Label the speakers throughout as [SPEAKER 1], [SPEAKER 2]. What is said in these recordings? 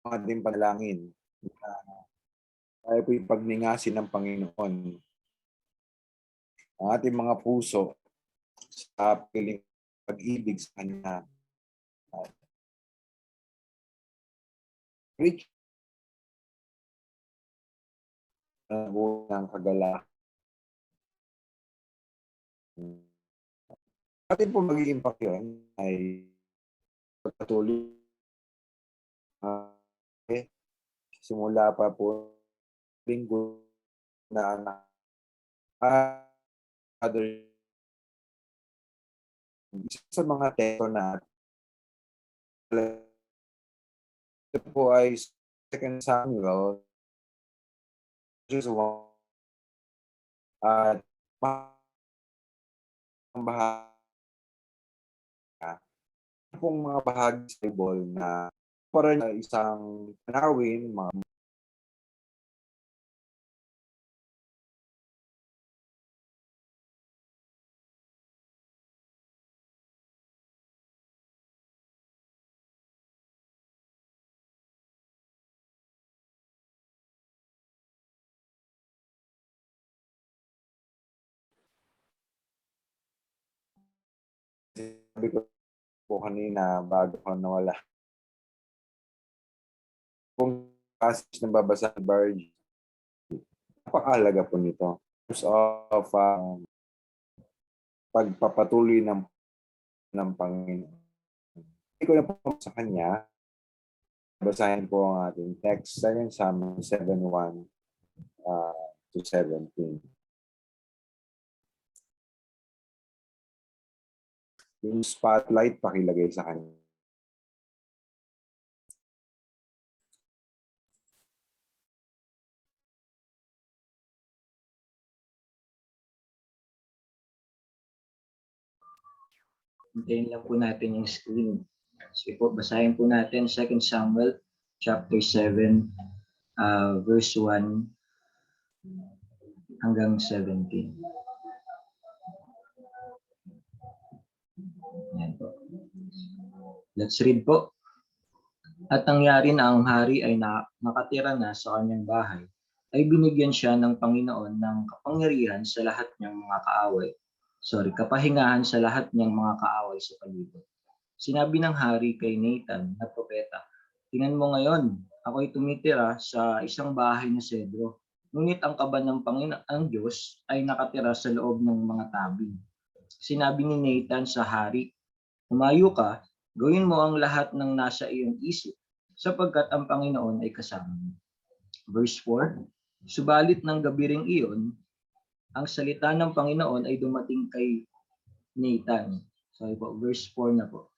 [SPEAKER 1] ating panalangin na tayo po'y pagningasin ng Panginoon ang ating mga puso sa piling pag-ibig sa Kanya. Rich ng kagalakan. Atin po magiging pakyon ay pagpatuloy simula pa po linggo na other sa mga teksto na ito po ay 2 Samuel just 1 at pong mga bahagi sa Bible na para isang tanawin, mga sabi ko po kanina bago ko nawala. Kung passage na babasa ng Barge, napakahalaga po nito. Of pagpapatuloy ng Panginoon. Hindi ko na po sa Kanya, basahin po ang ating text, 2 Samuel 7:1 to 17. Yung spotlight, pakilagay sa Kanya.
[SPEAKER 2] Hintayin lang po natin yung screen. So po, basahin po natin 2 Samuel chapter 7, verse 1 hanggang 17. Yan po. Let's read po. At nangyari na ang hari ay nakatira na sa kanyang bahay, ay binigyan siya ng Panginoon ng kapangyarihan sa lahat niyang mga kapahingahan sa lahat niyang mga kaaway sa paligid. Sinabi ng hari kay Nathan na propeta, "Tingnan mo ngayon, ako'y tumitira sa isang bahay na sedro. Ngunit ang kaban ng Panginoon ang Diyos ay nakatira sa loob ng mga tabing." Sinabi ni Nathan sa hari, "Humayo ka, gawin mo ang lahat ng nasa iyong isip, sapagkat ang Panginoon ay kasama mo." Verse 4, subalit ng gabi ring iyon, ang salita ng Panginoon ay dumating kay Nathan. Sorry po, verse 4 na po.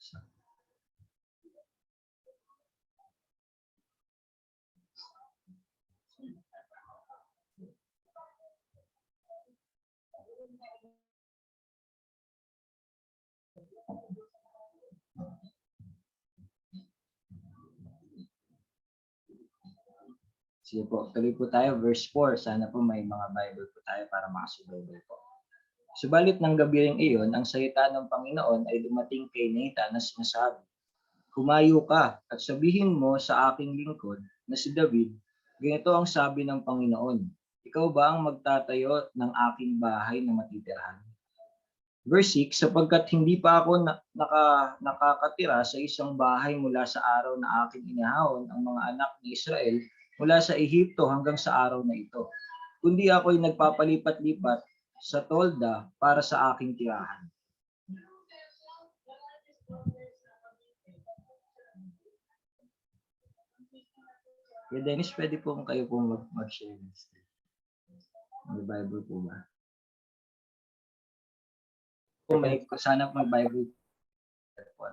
[SPEAKER 2] Sige po, tuloy po tayo. Verse 4. Sana po may mga Bible po tayo para makasubaybay po. Subalit ng gabi ring iyon, ang salita ng Panginoon ay dumating kay Nathan na sinasabi, "Humayo ka at sabihin mo sa aking lingkod na si David, ganito ang sabi ng Panginoon, ikaw ba ang magtatayo ng aking bahay na matitirhan?" Verse 6, sapagkat hindi pa ako nakakatira sa isang bahay mula sa araw na aking inihahon ang mga anak ni Israel mula sa Ehipto hanggang sa araw na ito, kundi ako'y nagpapalipat-lipat sa tolda para sa aking tirahan. Yeah, Dennis, pwede po kayo po mag-share. May Bible po ba? May sana may Bible po.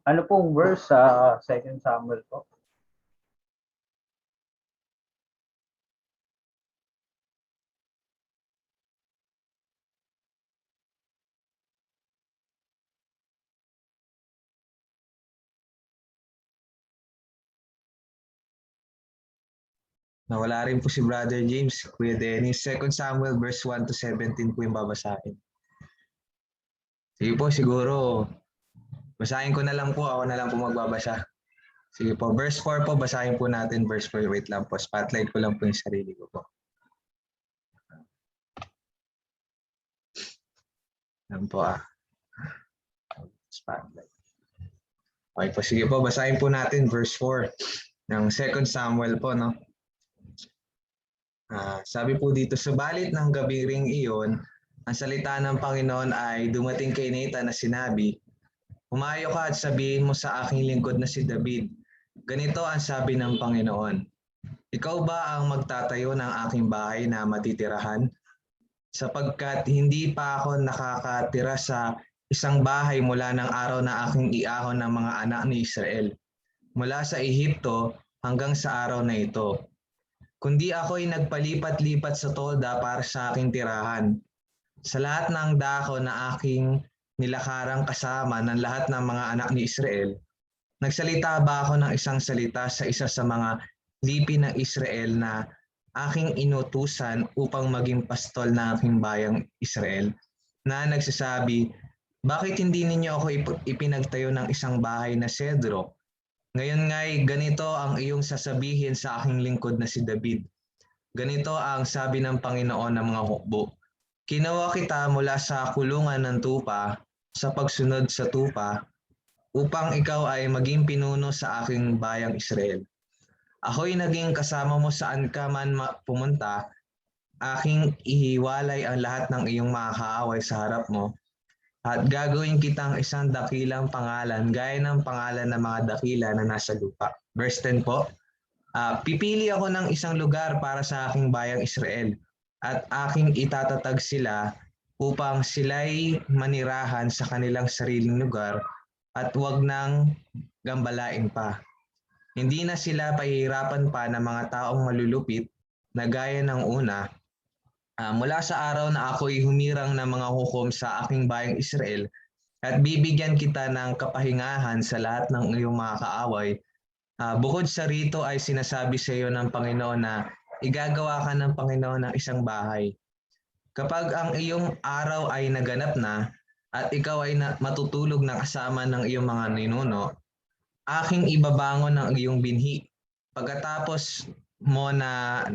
[SPEAKER 3] Ano pong verse sa 2 Samuel po?
[SPEAKER 4] Nawala rin po si Brother James, Kuya Dennis. 2 Samuel verse 1 to 17 po yung babasahin. Sige po, siguro. Basahin ko na lang po. Ako na lang po magbabasa. Sige po. Verse 4 po. Basahin po natin. Verse 4. Wait lang po. Spotlight ko lang po yung sarili ko po. Yan po Spotlight. Okay po. Sige po. Basahin po natin verse 4 ng 2 Samuel po, no? Sabi po dito, subalit ng gabing ring iyon, ang salita ng Panginoon ay dumating kay Nathan na sinabi, humayo ka at sabihin mo sa aking lingkod na si David, ganito ang sabi ng Panginoon, ikaw ba ang magtatayo ng aking bahay na matitirahan? Sapagkat hindi pa ako nakakatira sa isang bahay mula ng araw na aking iahon ng mga anak ni Israel, mula sa Ehipto hanggang sa araw na ito. Kundi ako'y nagpalipat-lipat sa tolda para sa aking tirahan. Sa lahat ng dako na aking nilakarang kasama ng lahat ng mga anak ni Israel, nagsalita ba ako ng isang salita sa isa sa mga lipi ng Israel na aking inutusan upang maging pastol ng aking bayang Israel, na nagsasabi, bakit hindi ninyo ako ipinagtayo ng isang bahay na sedro? Ngayon nga'y ganito ang iyong sasabihin sa aking lingkod na si David. Ganito ang sabi ng Panginoon ng mga hukbo. Kinuha kita mula sa kulungan ng tupa, sa pagsunod sa tupa, upang ikaw ay maging pinuno sa aking bayang Israel. Ako'y naging kasama mo saan ka man pumunta, aking ihiwalay ang lahat ng iyong mga kaaway sa harap mo, at gagawin kitang isang dakilang pangalan gaya ng pangalan ng mga dakila na nasa lupa. Verse 10 po, pipili ako ng isang lugar para sa aking bayang Israel at aking itatatag sila upang sila'y manirahan sa kanilang sariling lugar at huwag nang gambalain pa. Hindi na sila pahihirapan pa ng mga taong malulupit na gaya ng una. Mula sa araw na ako'y humirang ng mga hukom sa aking bayang Israel at bibigyan kita ng kapahingahan sa lahat ng iyong mga kaaway, bukod sa rito ay sinasabi sa iyo ng Panginoon na igagawa ka ng Panginoon ng isang bahay. Kapag ang iyong araw ay naganap na at ikaw ay matutulog na kasama ng iyong mga ninuno, aking ibabangon ang iyong binhi. Pagkatapos mo na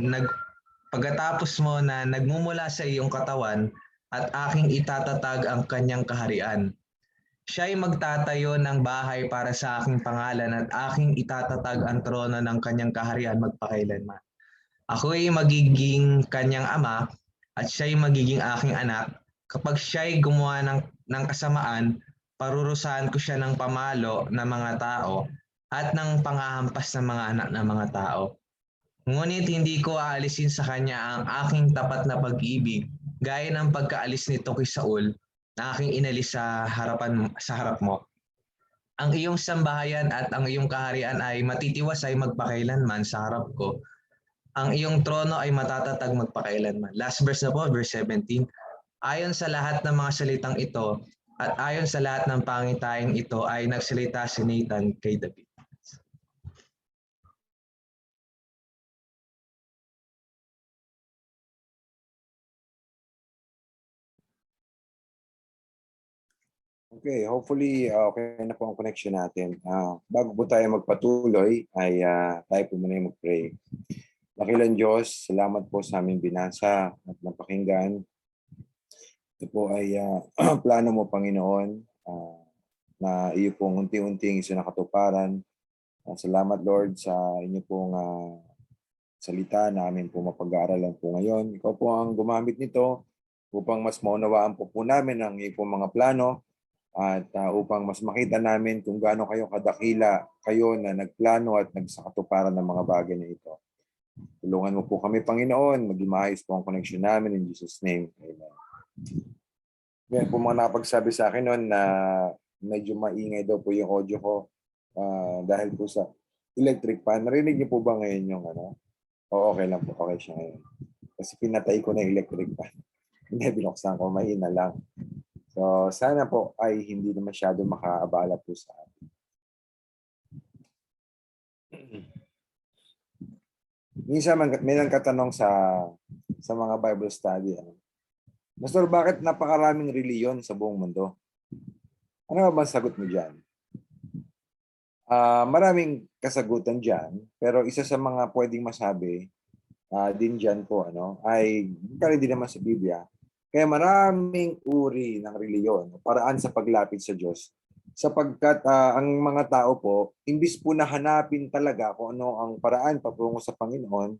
[SPEAKER 4] nagmumula sa iyong katawan at aking itatatag ang kanyang kaharian. Siya'y magtatayo ng bahay para sa aking pangalan at aking itatatag ang trono ng kanyang kaharian magpakailanman. Ako'y magiging kanyang ama at siya'y magiging aking anak. Kapag siya'y gumawa ng kasamaan, parurusahan ko siya ng pamalo ng mga tao at ng panghahampas ng mga anak ng mga tao. Ngunit hindi ko aalisin sa kanya ang aking tapat na pag-ibig gaya ng pagkaalis nito kay Saul na aking inalis sa harap mo. Ang iyong sambahayan at ang iyong kaharian ay matitiwasay magpakailanman sa harap ko. Ang iyong trono ay matatatag magpakailanman. Last verse na po, verse 17. Ayon sa lahat ng mga salitang ito at ayon sa lahat ng pangitaing ito ay nagsalita si Nathan kay David.
[SPEAKER 1] Okay, hopefully okay na po ang connection natin. Bago po tayo magpatuloy, ay tayo po muna yung mag-pray. Dakilang Diyos, salamat po sa aming binasa at napakinggan. Ito po ay plano mo, Panginoon, na iyo pong unti-unting isinakatuparan. Salamat, Lord, sa inyo pong salita na amin po mapag-aaralan po ngayon. Ikaw po ang gumamit nito upang mas maunawaan po namin ang iyong pong mga plano at upang mas makita namin kung gaano kayo kadakila kayo na nagplano at nagsakatuparan ng mga bagay na ito. Tulungan mo po kami, Panginoon, maging maayos po ang connection namin in Jesus' name. Amen. Yan po mga napagsabi sa akin noon na medyo maingay daw po yung audio ko dahil po sa electric fan. Narinig niyo po ba ngayon yung ano? O okay lang po, okay siya ngayon. Kasi pinatay ko na yung electric fan. Hindi, binuksan ko, mahina lang. So, sana po ay hindi na masyado makaabala po sa atin. Minsan may nagkatanong sa mga Bible study. Pastor, bakit napakaraming reliyon sa buong mundo? Ano ba ang sagot mo dyan? Maraming kasagutan dyan, pero isa sa mga pwedeng masabi din dyan po, ay kaya din naman sa Biblia. Kaya maraming uri ng reliyon, paraan sa paglapit sa Diyos. Sapagkat ang mga tao po, imbis po na hanapin talaga kung ano ang paraan patungo sa Panginoon,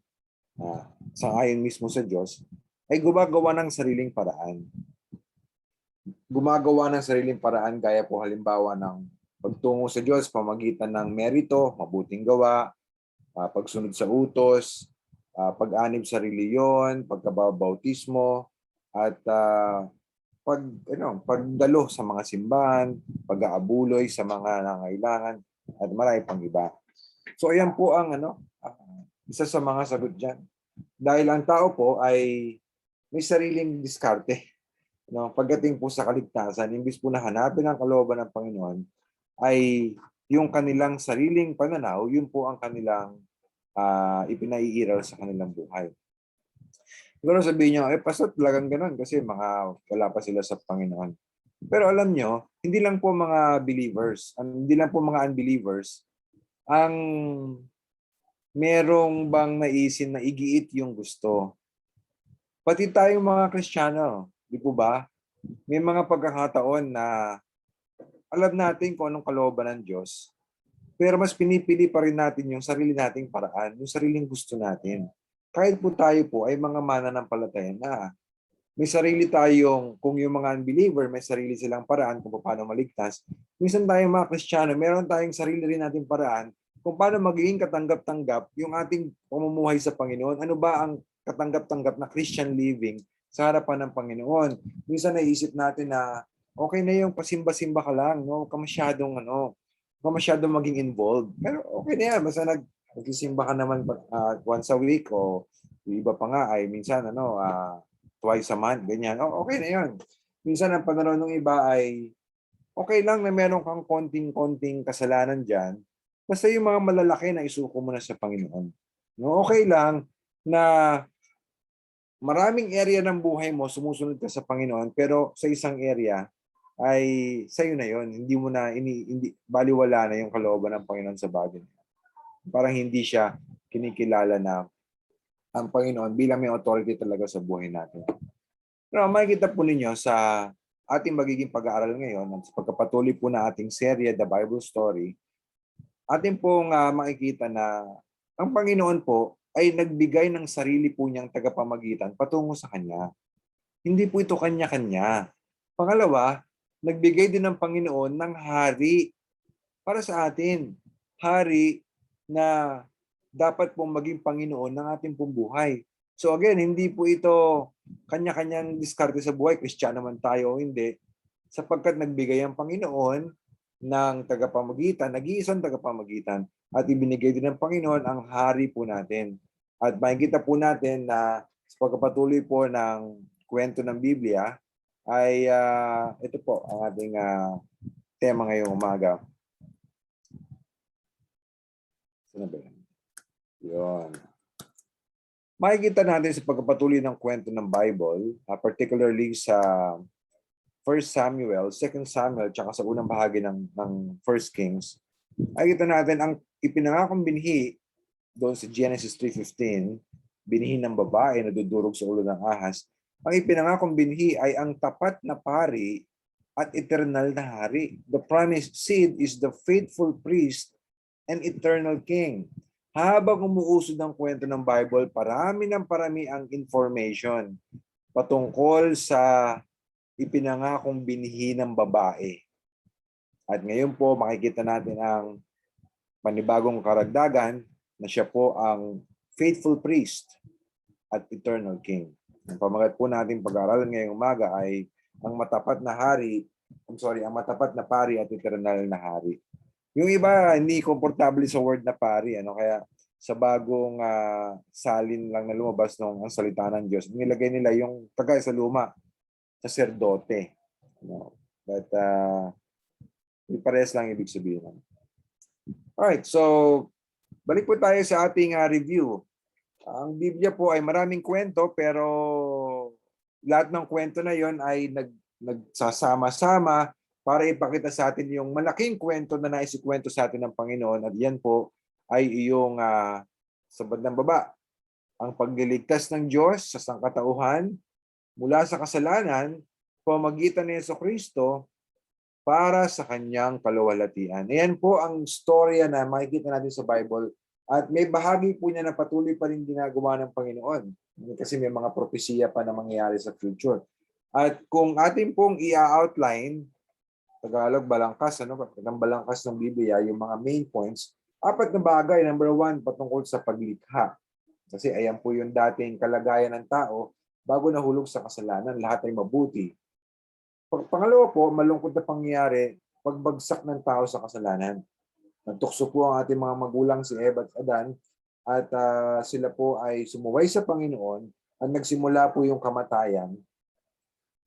[SPEAKER 1] sangayon mismo sa Diyos, ay gumagawa ng sariling paraan. Gumagawa ng sariling paraan gaya po halimbawa ng pagtungo sa Diyos, pamagitan ng merito, mabuting gawa, pagsunod sa utos, pag-anib sa reliyon, pagkabautismo, at pagdalo sa mga simbahan, pag-aabuloy sa mga nangailangan, at marami pang iba. So ayan po ang isa sa mga sagot dyan. Dahil ang tao po ay may sariling diskarte. Pagdating po sa kaligtasan, imbis po na hanapin ang kalooban ng Panginoon, ay yung kanilang sariling pananaw, yun po ang kanilang ipinaiiral sa kanilang buhay. Siguro sabihin nyo, pastor, talagang ganun kasi wala pa sila sa Panginoon. Pero alam nyo, hindi lang po mga believers, hindi lang po mga unbelievers, ang merong bang naisin na igiit yung gusto. Pati tayong mga Kristiyano, di po ba? May mga pagkakataon na alam natin kung anong kalooban ng Diyos, pero mas pinipili pa rin natin yung sarili nating paraan, yung sariling gusto natin. Kahit po tayo po ay mga mananampalataya na may sarili tayong, kung yung mga unbeliever, may sarili silang paraan kung paano maligtas. Minsan tayong mga Kristiyano, meron tayong sarili rin nating paraan kung paano magiging katanggap-tanggap yung ating pamumuhay sa Panginoon. Ano ba ang katanggap-tanggap na Christian living sa harapan ng Panginoon? Minsan naisip natin na okay na yung pasimba-simba ka lang, no? Masyadong maging involved. Pero okay na yan, basta nagsisimba ka naman once a week o yung iba pa nga ay minsan twice a month, ganyan. Okay na yun. Minsan ang pananaw ng iba ay okay lang na meron kang konting-konting kasalanan dyan, basta yung mga malalaki na isuko mo na sa Panginoon. No, okay lang na maraming area ng buhay mo sumusunod ka sa Panginoon, pero sa isang area ay sa'yo na yon. Hindi mo na hindi baliwala na yung kalooban ng Panginoon sa bagay. Parang hindi siya kinikilala na ang Panginoon bilang may authority talaga sa buhay natin. Pero makikita po ninyo sa ating magiging pag-aaral ngayon at sa pagkapatuloy po na ating serye, The Bible Story, atin pong makikita na ang Panginoon po ay nagbigay ng sarili po niyang tagapamagitan patungo sa Kanya. Hindi po ito kanya-kanya. Pangalawa, nagbigay din ng Panginoon ng hari para sa atin. Hari na dapat pong maging Panginoon ng ating pong buhay. So again, hindi po ito kanya-kanyang diskarte sa buhay, Kristiyano naman tayo o hindi, sapagkat nagbigay ang Panginoon ng tagapamagitan, nag-iisang tagapamagitan, at ibinigay din ng Panginoon ang hari po natin. At makikita po natin na sa pagpapatuloy po ng kwento ng Biblia, ay ito po ang ating tema ngayong umaga. Sino ba yan? Yun. Makikita natin sa pagpapatuloy ng kwento ng Bible, particularly sa 1 Samuel, 2 Samuel, tsaka sa unang bahagi ng 1 Kings, makikita natin ang ipinangakong binhi doon sa Genesis 3:15, binhi ng babae na dudurog sa ulo ng ahas. Ang ipinangakong binhi ay ang tapat na pari at eternal na hari. The promised seed is the faithful priest and eternal king. Habang umuusod ang kwento ng Bible, parami ang information patungkol sa ipinangakong binhi ng babae. At ngayon po, makikita natin ang panibagong karagdagan na siya po ang faithful priest at eternal king. Ang pamagat po natin pag-aaralan ngayong umaga ay ang matapat na hari ang matapat na pari at eternal na hari. Yung iba, hindi komportable sa word na pari. Kaya sa bagong salin lang na lumabas ng ang salita ng Diyos, nilagay nila yung tagay sa luma, saserdote. But parehas lang ibig sabihin. Alright, so balik po tayo sa ating review. Ang Biblia po ay maraming kwento, pero lahat ng kwento na yon ay nagsasama-sama para ipakita sa atin yung malaking kwento na naisikwento sa atin ng Panginoon. At yan po ay iyong sa bandang baba, ang pagliligtas ng Diyos sa sangkatauhan mula sa kasalanan pamamagitan ni Jesucristo para sa kanyang kaluwalhatian. Ayan po ang storya na makikita natin sa Bible. At may bahagi po niya na patuloy pa rin ginagawa ng Panginoon. Kasi may mga propesiya pa na mangyayari sa future. At kung ating pong i-outline, Tagalog, balangkas, ang balangkas ng Biblia, yung mga main points, 4 na bagay. Number 1, patungkol sa paglikha. Kasi ayan po yung dating kalagayan ng tao bago nahulog sa kasalanan, lahat ay mabuti. Pangalawa po, malungkot na pangyayari, pagbagsak ng tao sa kasalanan. Nagtukso po ang ating mga magulang si Eva at Adan at sila po ay sumuway sa Panginoon at nagsimula po yung kamatayan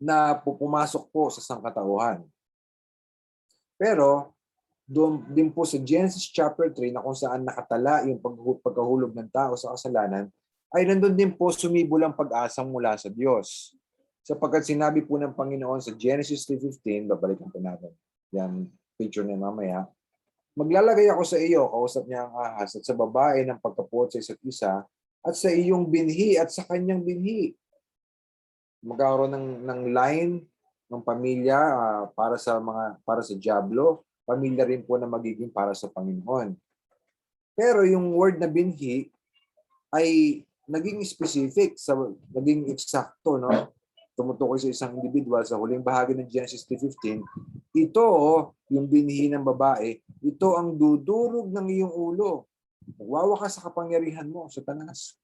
[SPEAKER 1] na pumasok po sa sangkatauhan. Pero doon din po sa Genesis chapter 3 na kung saan nakatala yung pagkahulog ng tao sa kasalanan, ay nandun din po sumibol ang pag-asa mula sa Diyos. Sapagkat sinabi po ng Panginoon sa Genesis 3:15, babalikan po natin yan picture na mamaya, maglalagay ako sa iyo, kausap niya ang ahas, at sa babae ng pagkapuot sa isa't isa, at sa iyong binhi at sa kanyang binhi. Magkakaroon ng line ng pamilya para sa diablo, pamilya rin po na magiging para sa Panginoon. Pero yung word na binhi ay naging specific, naging eksakto, no? Tumutukoy sa isang individual sa huling bahagi ng Genesis 3:15, ito, yung binhi ng babae, ito ang dudurog ng iyong ulo. Magwawakas sa kapangyarihan mo, Satanas.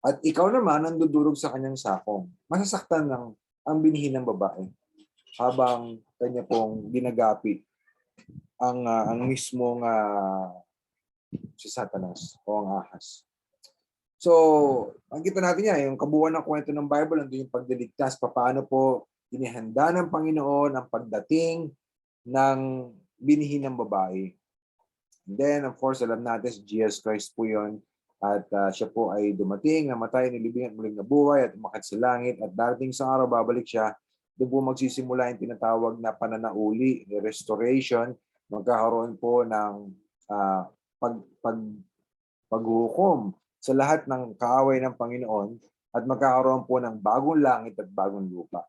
[SPEAKER 1] At ikaw naman ang dudurog sa kanyang sakong. Masasaktan ang binhi ng babae habang kanya pong ginagapi ang mismong si Satanas o ang ahas. So, makikita natin yan, yung kabuuan ng kwento ng Bible, nandun yung pagdiligtas, paano po inihanda ng Panginoon ang pagdating ng binhi ng babae. And then, of course, alam natin si Jesus Christ po yun. At siya po ay dumating, namatay, nilibing at muling nabuhay at umakyat sa langit. At darating sa araw, babalik siya. Doon po magsisimula yung tinatawag na pananauli, restoration. Magkakaroon po ng paghukom sa lahat ng kaaway ng Panginoon at magkakaroon po ng bagong langit at bagong lupa.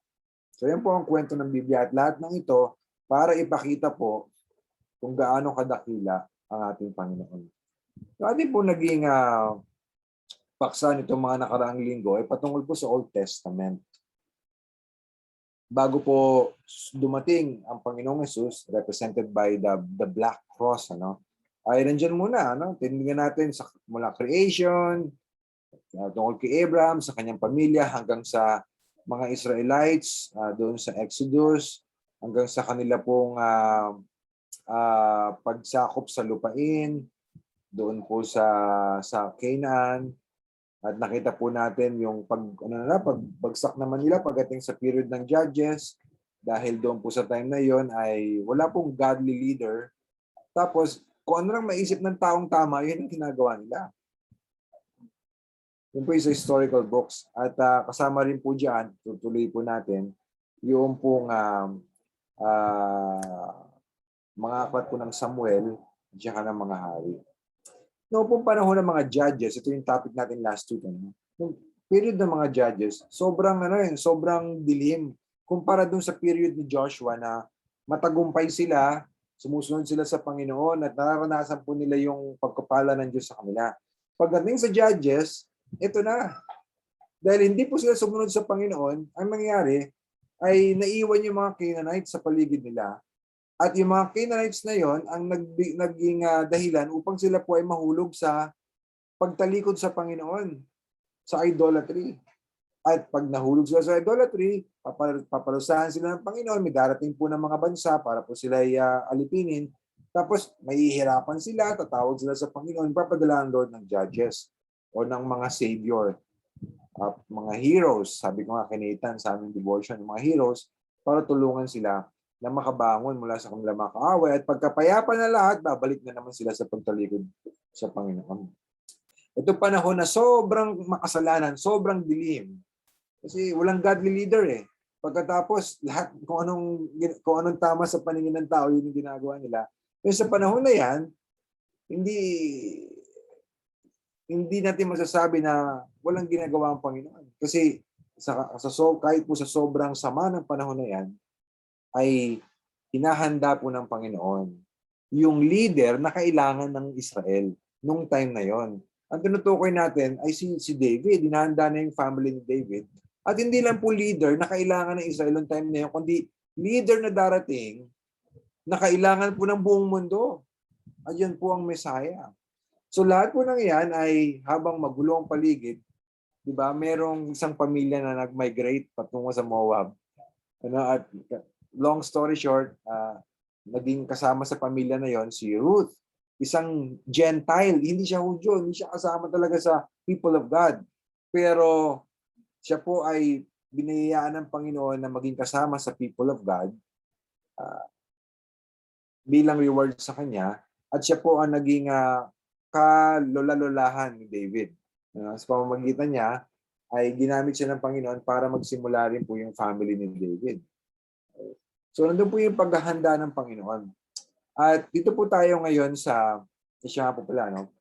[SPEAKER 1] So yan po ang kwento ng Biblia at lahat ng ito para ipakita po kung gaano kadakila ang ating Panginoon. So ating po naging paksa nitong mga nakaraang linggo ay patungkol po sa Old Testament. Bago po dumating ang Panginoong Jesus, represented by the Black Cross, ay nandyan muna, tinignan natin mula creation, tungkol kay Abraham, sa kanyang pamilya, hanggang sa mga Israelites, doon sa Exodus, hanggang sa kanila pong pagsakop sa lupain, doon po sa Canaan, at nakita po natin yung pagbagsak naman nila pagdating sa period ng Judges, dahil doon po sa time na yon ay wala pong godly leader. Tapos, kung ano lang maisip ng taong tama, yun ang ginagawa nila. Yun po yung sa historical books. At kasama rin po dyan, tutuloy po natin, yung pong mga aklat po ng Samuel, diyan ng mga hari. Noong pong panahon ng mga judges, ito yung topic natin last week. Yung period ng mga judges, sobrang dilim. Kumpara dun sa period ni Joshua na matagumpay sila, sumusunod sila sa Panginoon at nararanasan po nila yung pagkapala ng Diyos sa kanila. Pagdating sa Judges, ito na. Dahil hindi po sila sumunod sa Panginoon, ang nangyari ay naiwan yung mga Canaanites sa paligid nila. At yung mga Canaanites na yon ang naging dahilan upang sila po ay mahulog sa pagtalikod sa Panginoon, sa idolatry. At pag nahulog sila sa idolatry, paparusahan sila ng Panginoon, may darating po ng mga bansa para po sila alipinin. Tapos mahihirapan sila, tatawag sila sa Panginoon, papadala ng Lord ng judges o ng mga savior, mga heroes. Sabi ko nga kay Nathan sa aming devotion, mga heroes, para tulungan sila na makabangon mula sa kanilang mga kaaway. At pagkapayapa na lahat, babalik na naman sila sa pagtalikod sa Panginoon. Ito panahon na sobrang makasalanan, sobrang dilim. Kasi walang godly leader eh. Pagkatapos, lahat kung anong tama sa paningin ng tao, yun yung ginagawa nila. Pero sa panahon na yan, hindi natin masasabi na walang ginagawa ang Panginoon. Kasi kahit po sa sobrang sama ng panahon na yan, ay hinahanda po ng Panginoon yung leader na kailangan ng Israel nung time na yon. Ang tinutukoy natin ay si David. Hinahanda na yung family ni David. At hindi lang po leader na kailangan ng Israel nung time na yun, kundi leader na darating na kailangan po ng buong mundo. At yan po ang Messiah. So lahat po ng yan ay habang magulo ang paligid, di ba, merong isang pamilya na nag-migrate patungo sa Moab. At long story short, naging kasama sa pamilya na yon si Ruth, isang Gentile. Hindi siya Hudyo, hindi siya kasama talaga sa people of God. Pero siya po ay biniyayaan ng Panginoon na maging kasama sa people of God bilang reward sa kanya. At siya po ang naging kalolalahan ni David. Sa pamamagitan niya, ay ginamit siya ng Panginoon para magsimula rin po yung family ni David. So, nandun po yung paghahanda ng Panginoon. At dito po tayo ngayon siya po pala, no?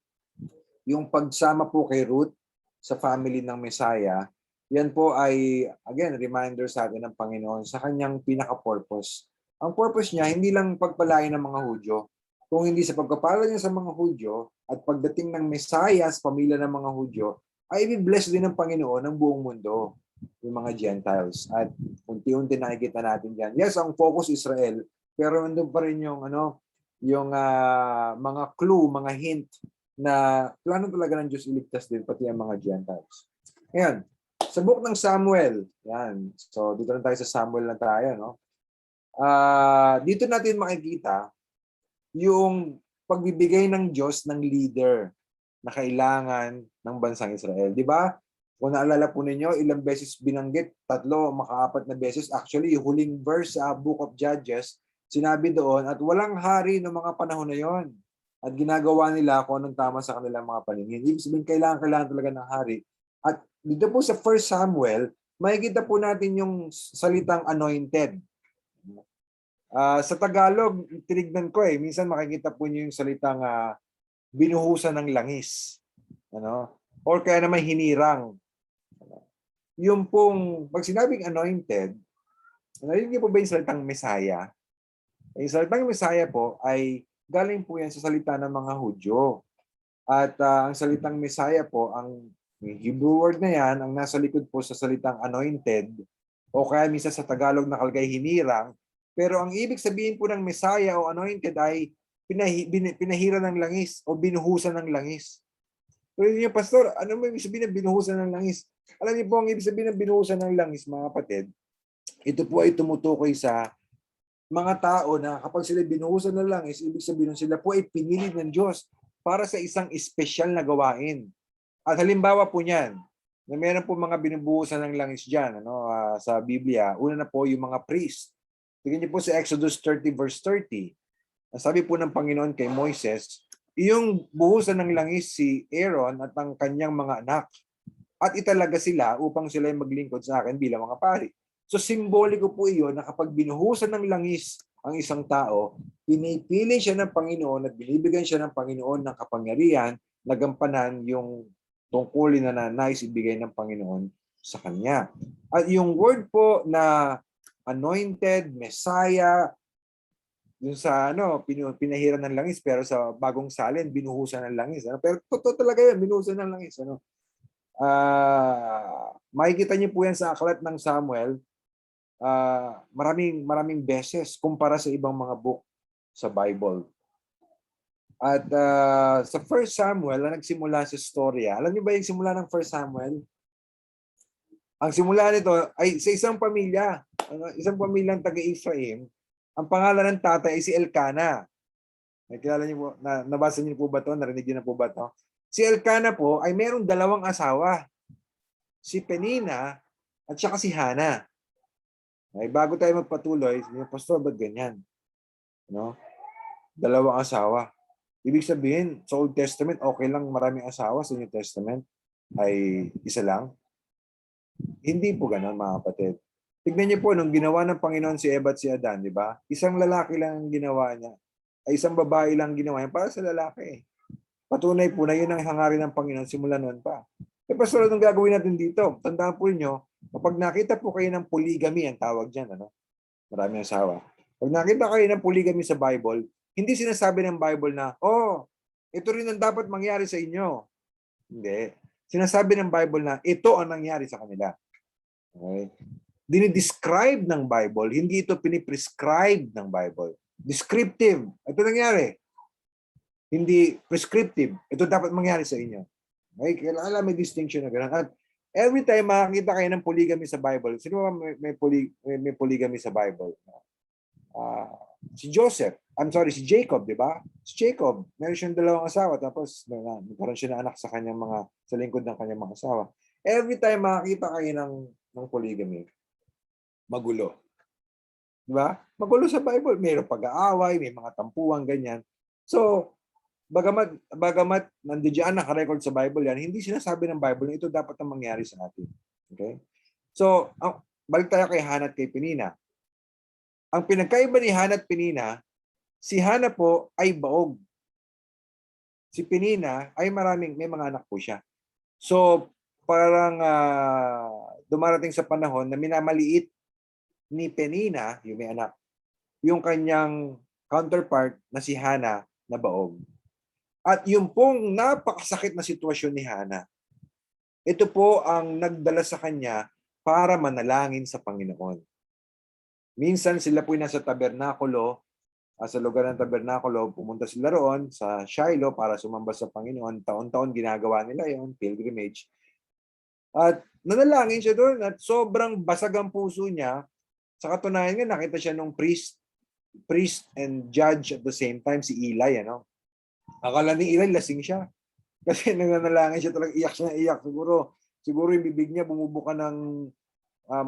[SPEAKER 1] Yung pagsama po kay Ruth sa family ng Messiah, yan po ay, again, reminder sa atin ng Panginoon sa kanyang pinaka-purpose. Ang purpose niya, hindi lang pagpalain ng mga Hudyo, kung hindi sa pagpapala niya sa mga Hudyo at pagdating ng Messiah sa pamilya ng mga Hudyo, ay i-bless din ng Panginoon ng buong mundo, yung mga Gentiles. At unti-unti nakikita natin dyan. Yes, ang focus Israel, pero nandun pa rin yung mga clue, mga hint na plano talaga ng Diyos iligtas din pati ang mga Gentiles. Ngayon, sa book ng Samuel, yan. So dito na tayo sa Samuel na tayo, no? Dito natin makikita yung pagbibigay ng Diyos ng leader na kailangan ng bansang Israel. Di ba? Kung naalala po ninyo, ilang beses binanggit, 3, maka-4 na beses. Actually, yung huling verse sa Book of Judges, sinabi doon, at walang hari ng mga panahon na yon. At ginagawa nila kung anong tama sa kanilang mga paningin. Ibig sabihin, kailangan talaga ng hari. At dito po sa 1 Samuel, makikita po natin yung salitang anointed. Sa Tagalog, tinignan ko minsan makikita po niyo yung salitang binuhusan ng langis. Or kaya naman hinirang. Yung pong, pag sinabing anointed, narinig po ba yung salitang Messiah? Yung salitang Messiah po ay galing po yan sa salita ng mga Hudyo. At ang salitang Messiah po, ang Hebrew word na yan, ang nasa likod po sa salitang anointed, o kaya minsan sa Tagalog nakalagay hinirang, pero ang ibig sabihin po ng Messiah o anointed ay pinahira ng langis o binuhusan ng langis. Pero yun yung pastor, ano mo ibig sabihin ng binuhusan ng langis? Alam niyo po ang ibig sabihin ng binuhusan ng langis, mga kapatid, ito po ay tumutukoy sa mga tao na kapag sila binuhusan ng langis, ibig sabihin sila po ay pinili ng Diyos para sa isang espesyal na gawain. At halimbawa po niyan, na meron po mga binubuhusan ng langis dyan sa Biblia. Una na po yung mga priest. Tingnan niyo po sa Exodus 30 verse 30. Sabi po ng Panginoon kay Moises, yung buhusan ng langis si Aaron at ang kanyang mga anak. At italaga sila upang sila ay maglingkod sa akin bilang mga pari. So simboliko po iyon na kapag binuhusan ng langis ang isang tao, pinipili siya ng Panginoon at binibigyan siya ng Panginoon ng kapangyarihan na gampanan yung tungkulin na nais ibigay ng Panginoon sa kanya. At yung word po na anointed, Messiah, yung sa pinahiran ng langis, pero sa bagong salin, binuhusan ng langis. Pero totoo talaga yun, binuhusan ng langis. Makikita niyo po yan sa aklat ng Samuel, maraming beses kumpara sa ibang mga book sa Bible. At sa 1 Samuel, na nagsimula sa storya, alam niyo ba yung simula ng 1 Samuel? Ang simula nito ay sa isang pamilya, isang pamilyang taga-Ephraim, ang pangalan ng tatay ay si Elkana. Nakilala niyo po, nabasa niyo po ba ito? Narinig niyo na po ba ito? Si Elkana po ay merong dalawang asawa. Si Penina at saka si Hana. Okay, bago tayo magpatuloy, Pastor, ba't ganyan? No? Dalawang asawa. Ibig sabihin, sa Old Testament, okay lang maraming asawa. Sa New Testament, ay isa lang. Hindi po ganun, mga kapatid. Tignan niyo po, nung ginawa ng Panginoon si Eva at si Adan, di ba? Isang lalaki lang ang ginawa niya. Ay isang babae lang ginawa niya para sa lalaki. Patunay po na yun ang hangarin ng Panginoon simula noon pa. Pastor, anong gagawin natin dito? Tandaan po niyo, kapag nakita po kayo ng polygamy, ang tawag dyan, ano? Maraming asawa. Pag nakita kayo ng polygamy sa Bible, hindi sinasabi ng Bible na, oh, ito rin ang dapat mangyari sa inyo. Hindi. Sinasabi ng Bible na ito ang nangyari sa kanila. Okay? Dinidescribe ng Bible, hindi ito piniprescribe ng Bible. Descriptive. Ito nangyari. Hindi prescriptive. Ito dapat mangyari sa inyo. Okay? Kailangan may distinction na gano'n. At every time makakita kayo ng polygamy sa Bible, sino ba may polygamy sa Bible? Si Joseph. Si Jacob, di ba? Si Jacob, meron siyang dalawang asawa, tapos nagkaroon siya ng anak sa kanyang sa lingkod ng kanyang mga asawa. Every time makakita kayo ng polygamy, magulo. Di ba? Magulo sa Bible. Mayroong pag-aaway, may mga tampuhan, ganyan. So, bagamat nandiyan naka-record sa Bible yan, hindi sinasabi ng Bible na ito dapat ang mangyari sa atin. Okay? So, balik tayo kay Hana at kay Penina. Ang pinagkaiba ni Hana at Penina, si Hana po ay baog. Si Penina ay may mga anak po siya. So, parang dumarating sa panahon na minamaliit ni Penina, yung may anak, yung kanyang counterpart na si Hana na baog. At yung pong napakasakit na sitwasyon ni Hana, ito po ang nagdala sa kanya para manalangin sa Panginoon. Minsan sila po nasa tabernakulo, sa lugar ng tabernakulo, pumunta sila roon sa Shiloh para sumamba sa Panginoon. Taon-taon ginagawa nila yung pilgrimage. At nanalangin siya doon at sobrang basag ang puso niya. Sa katunayan nga, nakita siya nung priest and judge at the same time, si Eli. Ano? Akala ni Eli, lasing siya. Kasi nananalangin siya talaga, iyak siya na iyak. Siguro yung bibig niya bumubuka ng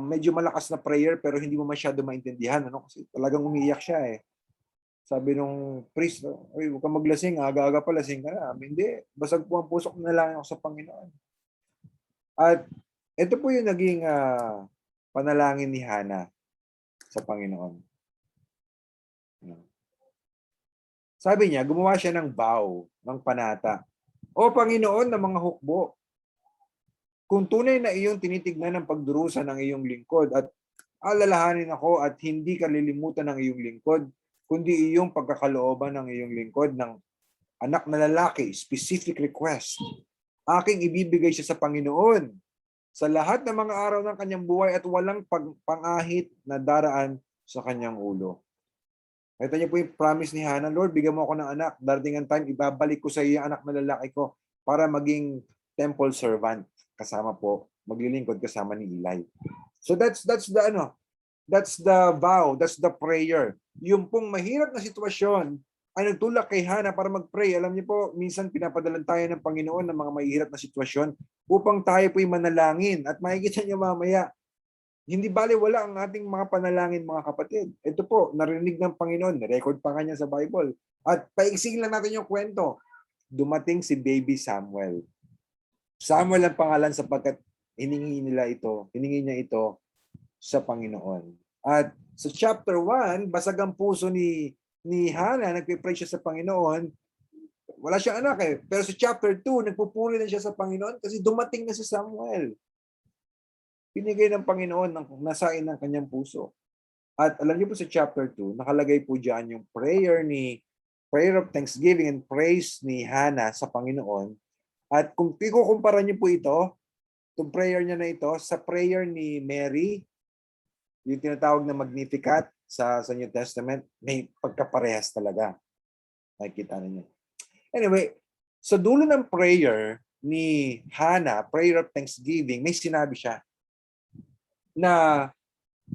[SPEAKER 1] medyo malakas na prayer pero hindi mo masyado maintindihan. Ano? Kasi talagang umiiyak siya eh. Sabi nung priest, "Uy, huwag kang maglasing, aga-aga pa lasing ka na." Hindi, basag po ang puso ko, nanalangin ako sa Panginoon. At ito po yung naging panalangin ni Hana sa Panginoon. Sabi niya, gumawa siya ng vow, ng panata. O Panginoon ng mga hukbo, kung tunay na iyong tinitignan ng pagdurusa ng iyong lingkod at alalahanin ako at hindi kalilimutan ng iyong lingkod, kundi iyong pagkakalooban ng iyong lingkod ng anak na lalaki, specific request. Aking ibibigay siya sa Panginoon sa lahat ng mga araw ng kanyang buhay at walang pangahit na daraan sa kanyang ulo. Ito niyo po yung promise ni Hana, Lord, bigyan mo ako ng anak. Darating ang time, ibabalik ko sa iyo ang anak na lalaki ko para maging temple servant. Kasama po, maglilingkod kasama ni Eli. So that's the vow, that's the prayer. Yung pong mahirap na sitwasyon ay nagtulak kay Hana para mag-pray. Alam niyo po, minsan pinapadalan tayo ng Panginoon ng mga mahirap na sitwasyon upang tayo po'y manalangin. At makikita niyo mamaya, hindi baliwala ang ating mga panalangin, mga kapatid. Ito po, narinig ng Panginoon, record pa kanya sa Bible. At paiksing lang natin yung kwento. Dumating si baby Samuel. Samuel ang pangalan sapagkat hiningi niya ito sa Panginoon. At sa chapter 1, basag ang puso ni Hana, nagpipray siya sa Panginoon. Wala siyang anak eh. Pero sa chapter 2, nagpupuri na siya sa Panginoon kasi dumating na si Samuel. Pinigay ng Panginoon ng nasain ng kanyang puso. At alam niyo po sa chapter 2, nakalagay po diyan yung prayer of thanksgiving and praise ni Hana sa Panginoon. At kung ikukumpara niyo po itong prayer niya na ito, sa prayer ni Mary, yung tinatawag na Magnificat sa New Testament, may pagkaparehas talaga. Nakikita niyo. Anyway, sa dulo ng prayer ni Hana, prayer of thanksgiving, may sinabi siya. na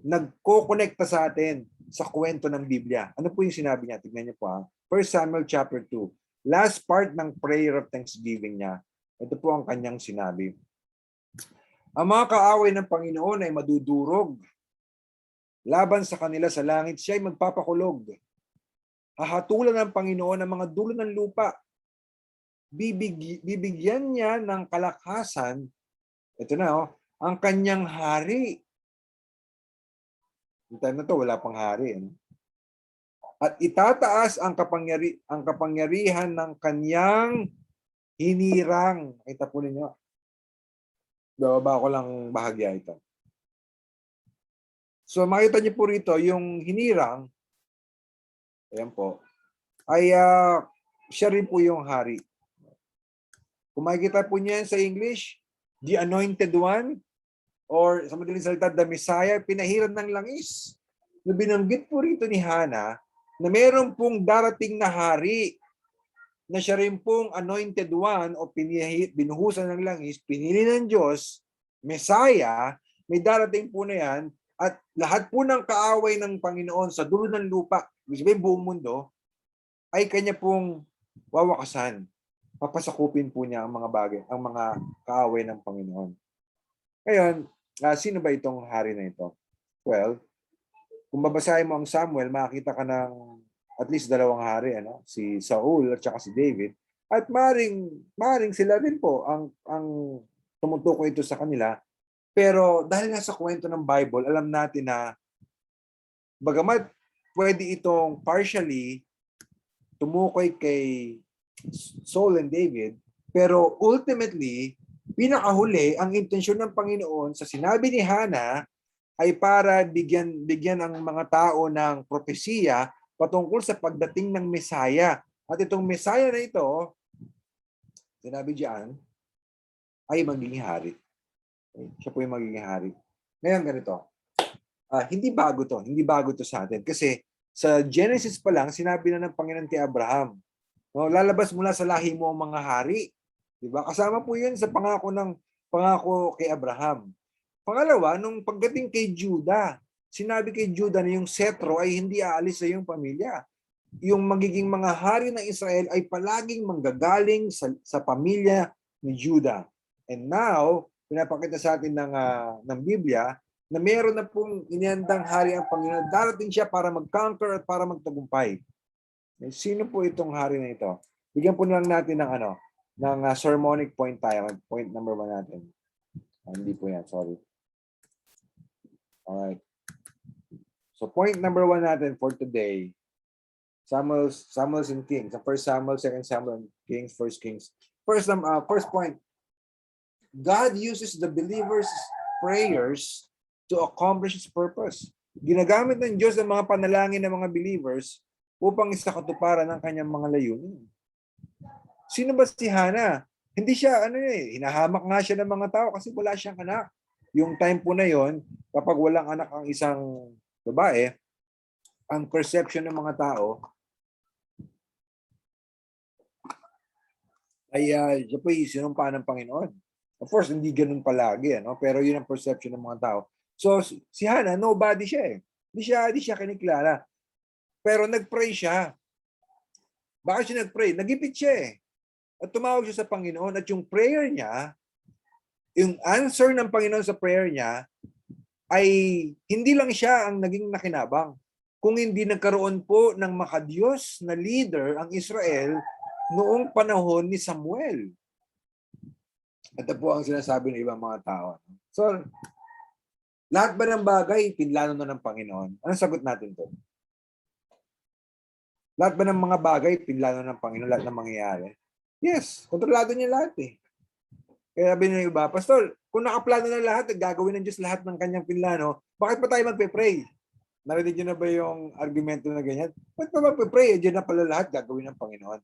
[SPEAKER 1] nagko-connecta sa atin sa kwento ng Biblia. Ano po yung sinabi niya? Tignan niyo po ha. 1 Samuel chapter 2. Last part ng prayer of thanksgiving niya. Ito po ang kanyang sinabi. Ang mga kaaway ng Panginoon ay madudurog. Laban sa kanila sa langit, siya ay magpapakulog. Hahatulan ng Panginoon ang mga dulo ng lupa. Bibigyan niya ng kalakasan, ito na ang kanyang hari. Yung time na to, wala pang hari. Ano? At itataas ang kapangyarihan ng kanyang hinirang. Kita po ninyo. Bababa ko lang bahagya ito. So makita niyo po rito, yung hinirang, ayan po, ay siya rin po yung hari. Kung makikita po niya sa English, the anointed one, or sa madaling salita, the Messiah, pinahiran ng langis. Na binanggit po rito ni Hannah na meron pong darating na hari na siya rin pong anointed one o binuhusan ng langis, pinili ng Diyos, Messiah, may darating po na yan, at lahat po ng kaaway ng Panginoon sa dulo ng lupa, ibig buong mundo, ay kanya pong wawakasan. Papasakupin po niya ang mga bagay, ang mga kaaway ng Panginoon. Ngayon, sino ba itong hari na ito? Well, kung babasahin mo ang Samuel, makakita ka ng at least dalawang hari, si Saul at saka si David. At maring sila din po ang tumutukoy ito sa kanila. Pero dahil nga sa kwento ng Bible, alam natin na bagamat pwede itong partially tumukoy kay Saul and David, pero ultimately, pinakahuli, ang intensyon ng Panginoon sa sinabi ni Hannah ay para bigyan ang mga tao ng propesiya patungkol sa pagdating ng Messiah. At itong Messiah na ito, sinabi diyan, ay magiging hari. Siya po yung magiging hari. Ngayon ganito, hindi bago to sa atin. Kasi sa Genesis pa lang, sinabi na ng Panginoon kay Abraham, lalabas mula sa lahi mo ang mga hari. Diba? Kasama po yun sa pangako kay Abraham. Pangalawa, nung pagdating kay Judah, sinabi kay Judah na yung setro ay hindi aalis sa iyong pamilya. Yung magiging mga hari ng Israel ay palaging manggagaling sa pamilya ni Judah. And now, pinapakita sa atin ng Biblia na meron na pong inihandang hari ang Panginoon. Darating siya para mag-conquer at para magtagumpay. Sino po itong hari na ito? Bigyan po lang natin ng sermonic point tayo. Point number 1 natin. Hindi po yan, sorry. Alright. So point number 1 natin for today, Samuel and Kings. So 1 Samuel, 2 Samuel, Kings, 1 Kings. First point, God uses the believers' prayers to accomplish His purpose. Ginagamit ng Diyos ang mga panalangin ng mga believers upang isakatuparan ng kanyang mga layunin. Sino ba si Hannah? Hindi siya, hinahamak nga siya ng mga tao kasi wala siyang anak. Yung time po na yon, kapag walang anak ang isang babae, ang perception ng mga tao ay siya po sinumpa ng Panginoon. Of course, hindi ganun palagi, pero yun ang perception ng mga tao. So, si Hannah, nobody siya . Hindi siya kinikilala. Pero nag-pray siya. Bakit siya nag-pray? Nagipit siya . At tumawag siya sa Panginoon at yung prayer niya, yung answer ng Panginoon sa prayer niya, ay hindi lang siya ang naging nakinabang. Kung hindi nagkaroon po ng makadiyos na leader ang Israel noong panahon ni Samuel. Ito po ang sinasabi ng ibang mga tao. So, lahat ba ng bagay, pinlano na ng Panginoon? Anong sagot natin to? Lahat ba ng mga bagay, pinlano ng Panginoon, lahat ng mangyayari? Yes, kontrolado niya lahat . Kaya sabi ng iba, Pastor, kung nakaplano na lahat, gagawin ng Diyos lahat ng kanyang pinlano, bakit pa tayo magpe-pray? Narinig niyo na ba yung argumento na ganyan? Bakit pa magpe-pray? Diyan na pala lahat gagawin ng Panginoon.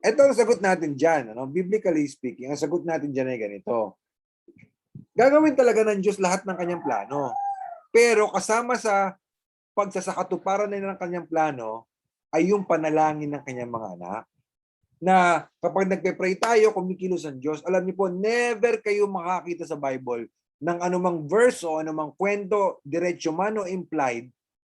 [SPEAKER 1] Ito ang sagot natin dyan. Biblically speaking, ang sagot natin dyan ay ganito. Gagawin talaga ng Diyos lahat ng kanyang plano. Pero kasama sa pagsasakatuparan na ng kanyang plano ay yung panalangin ng kanyang mga anak. Na kapag nagpe-pray tayo, kumikilos ang Diyos, alam niyo po, never kayo makakita sa Bible ng anumang verse o anumang kwento, diretso man o implied,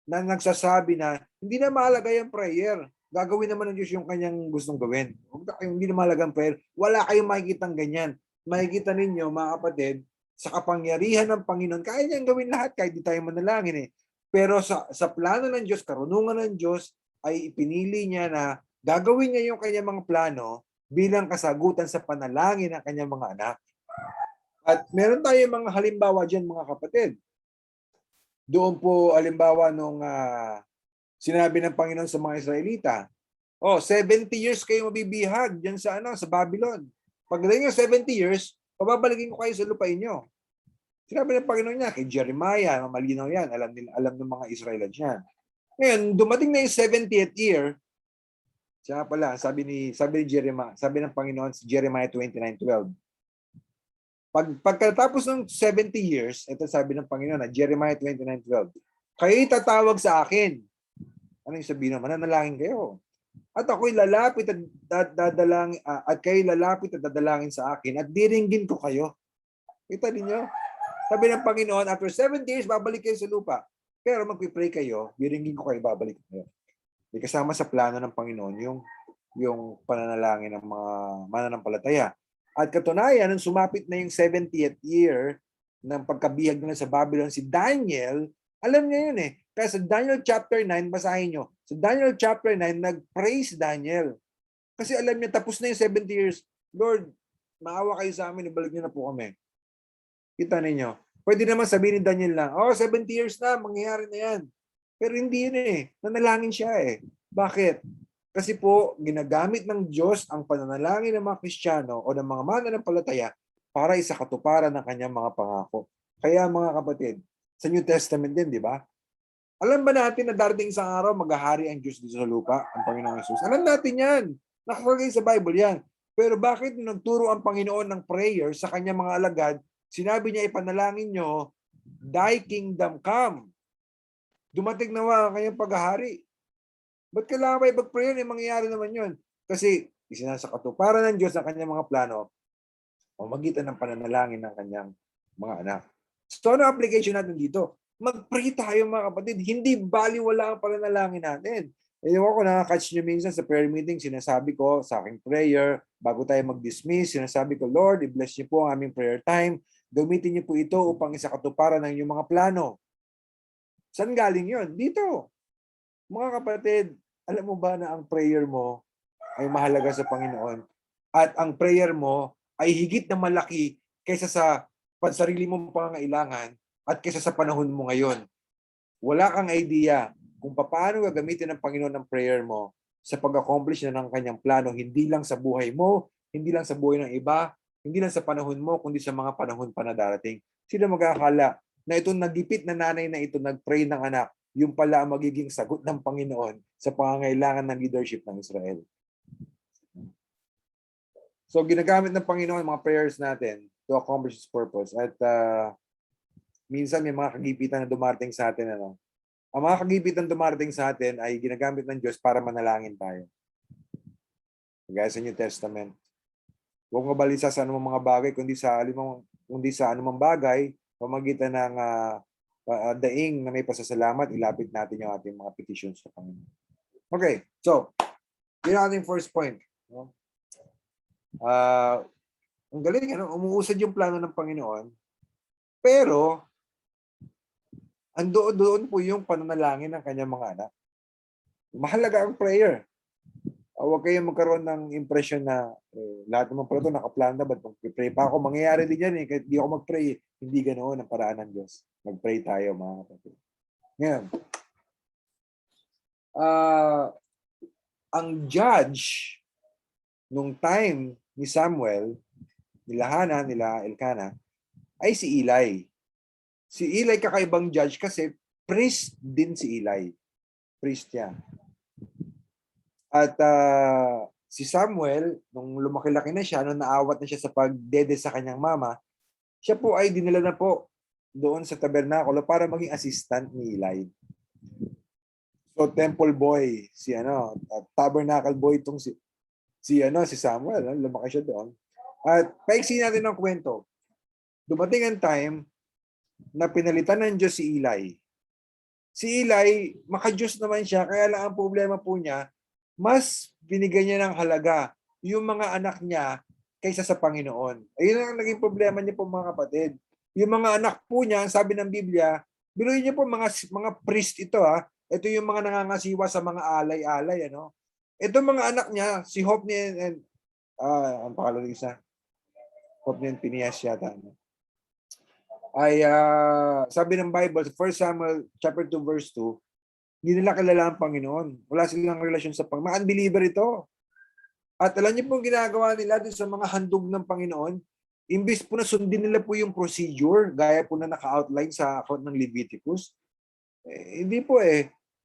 [SPEAKER 1] na nagsasabi na hindi na mahalaga yung prayer. Gagawin naman ng Diyos yung kanyang gustong gawin. Hindi na mahalaga ang prayer. Wala kayong makikitang ganyan. Makikita ninyo, mga kapatid, sa kapangyarihan ng Panginoon, kaya niyang gawin lahat kahit di tayo manalangin eh. Pero sa plano ng Diyos, karunungan ng Diyos, ay ipinili niya na gagawin niya yung kanyang mga plano bilang kasagutan sa panalangin ng kanyang mga anak. At meron tayong mga halimbawa dyan, mga kapatid. Doon po, halimbawa, nung sinabi ng Panginoon sa mga Israelita, 70 years kayo mabibihag dyan sa, sa Babylon. Pagdating ng 70 years, pababalikin ko kayo sa lupain nyo. Sinabi ng Panginoon niya, kay Jeremiah, malinaw yan, alam ng mga Israelites yan. Ngayon, dumating na yung 70th year, siya pala, sabi ni Jeremiah, sabi ng Panginoon sa Jeremiah 29:12. Pagkatapos ng 70 years, ito sabi ng Panginoon na Jeremiah 29:12, kayo'y tatawag sa akin. Ano yung sabihin naman? Mananalangin kayo. At ako'y lalapit at dadalangin, at kayo'y lalapit at dadalangin sa akin at diringgin ko kayo. Kita ninyo? Sabi ng Panginoon, after 70 years, babalik kayo sa lupa. Pero magpipray kayo, diringgin ko kayo, babalik kayo. Di kasama sa plano ng Panginoon yung pananalangin ng mga mananampalataya. At katunayan, nung sumapit na yung 70th year ng pagkabihag nila sa Babylon, si Daniel, alam niya yun eh. Kaya sa Daniel chapter 9, basahin nyo. Sa Daniel chapter 9, nag-praise Daniel. Kasi alam niya, tapos na yung 70 years. Lord, maawa kayo sa amin, ibalik niyo na po kami. Kita ninyo. Pwede naman sabihin ni Daniel na, 70 years na, mangyayari na yan. Pero hindi yun eh. Nanalangin siya eh. Bakit? Kasi po, ginagamit ng Diyos ang pananalangin ng mga Kristiyano o ng mga mananampalataya para isakatuparan ng kanyang mga pangako. Kaya mga kapatid, sa New Testament din, di ba? Alam ba natin na darating isang araw, maghahari ang Diyos dito sa lupa, ang Panginoong Yesus? Alam natin yan. Nakalagay sa Bible yan. Pero bakit nagturo ang Panginoon ng prayer sa kanyang mga alagad, sinabi niya ipanalangin nyo, thy kingdom come. Dumating na ang kanyang paghahari. Ba't kailangan ba ipag-pray yun? Mangyayari naman yun. Kasi isinasa katuparan ng Diyos ang kanyang mga plano o magitan ng pananalangin ng kanyang mga anak. So ano application natin dito? Mag-pray tayo mga kapatid. Hindi baliwala ang pananalangin natin. Ewan ko, nakakatch nyo minsan sa prayer meeting, sinasabi ko sa aking prayer, bago tayo mag-dismiss, sinasabi ko, Lord, i-bless niyo po ang aming prayer time. Gamitin niyo po ito upang isakatuparan ng inyong mga plano. Saan galing yun? Dito. Mga kapatid, alam mo ba na ang prayer mo ay mahalaga sa Panginoon at ang prayer mo ay higit na malaki kaysa sa pansarili mong pangangailangan at kaysa sa panahon mo ngayon. Wala kang idea kung paano gagamitin ng Panginoon ang prayer mo sa pag-accomplish na ng kanyang plano, hindi lang sa buhay mo, hindi lang sa buhay ng iba, hindi lang sa panahon mo, kundi sa mga panahon pa na darating. Sino mag-akala na itong nagipit na nanay na ito nag-pray ng anak, yung pala ang magiging sagot ng Panginoon sa pangangailangan ng leadership ng Israel. So, ginagamit ng Panginoon mga prayers natin to accomplish His purpose. At minsan may mga kagipitan na dumarating sa atin. Ang mga kagipitan dumarating sa atin ay ginagamit ng Diyos para manalangin tayo. Gaya sa New Testament. Huwag mabalisa sa anumang mga bagay, kundi sa anumang bagay, pamagitan ng daing na may pasasalamat, ilapit natin yung ating mga petitions sa Panginoon. Okay, so, yun ang ating first point. Ang galing, umuusad yung plano ng Panginoon, pero, doon po yung pananalangin ng kanyang mga anak. Mahalaga ang prayer. Huwag kayong magkaroon ng impression na lahat naman pala ito nakaplano na, ba't mag-pray pa ako? Mangyayari din yan kahit di ako mag-pray. Hindi ganoon ang paraan ng Diyos. Mag-pray tayo mga kapatid. Ngayon, ang judge nung time ni Samuel, nila Hana, nila Elkanah, ay si Eli. Si Eli kakaibang judge kasi priest din si Eli. Priest yan. At si Samuel, nung lumaki-laki na siya, nung naawat na siya sa pagdede sa kanyang mama, siya po ay dinala na po doon sa tabernakulo para maging assistant ni Eli. So temple boy, tabernacle boy itong si Samuel, lumaki siya doon. At paiksi natin ang kwento. Dumating ang time na pinalitan ng Diyos si Eli. Si Eli, maka-Diyos naman siya, kaya lang ang problema po niya, mas binigyan niya ng halaga yung mga anak niya kaysa sa Panginoon. Ayun ang naging problema niya po mga kapatid. Yung mga anak po niya, ang sabi ng Biblia, biruin niyo po mga priest ito ha. Ito yung mga nangangasiwa sa mga alay-alay. Ano? Ito mga anak niya, si Hophni and ang pangalan ng isa, Hophni and Phinehas yata. Ano? Ay sabi ng Bible, 1 Samuel chapter 2 verse 2, hindi nila kilala ang Panginoon. Wala silang relasyon sa Panginoon. Mga unbeliever ito. At alam niyo pong ginagawa nila dun sa mga handog ng Panginoon, imbis po na sundin nila po yung procedure, gaya po na naka-outline sa account ng Leviticus, hindi po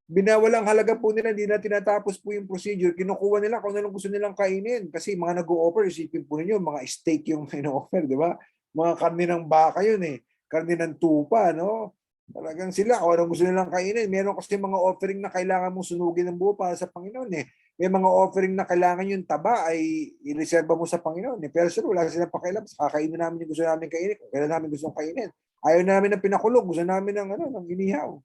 [SPEAKER 1] binawalang halaga po nila, hindi na tinatapos po yung procedure, kinukuha nila kung ano gusto nilang kainin. Kasi mga nag-o-offer, isipin po ninyo, mga steak yung ino-offer, di ba? Mga karne ng baka yun karne ng tupa, no? Talagang sila, kung anong gusto nilang kainin. Meron kasi mga offering na kailangan mong sunugin ng buo para sa Panginoon May mga offering na kailangan yung taba ay i-reserve mo sa Panginoon Pero sir, wala silang pakialam. Kakainin namin yung gusto namin kainin. Kung kailan namin gustong kainin. Ayaw namin ng pinakulog. Gusto namin ng inihaw.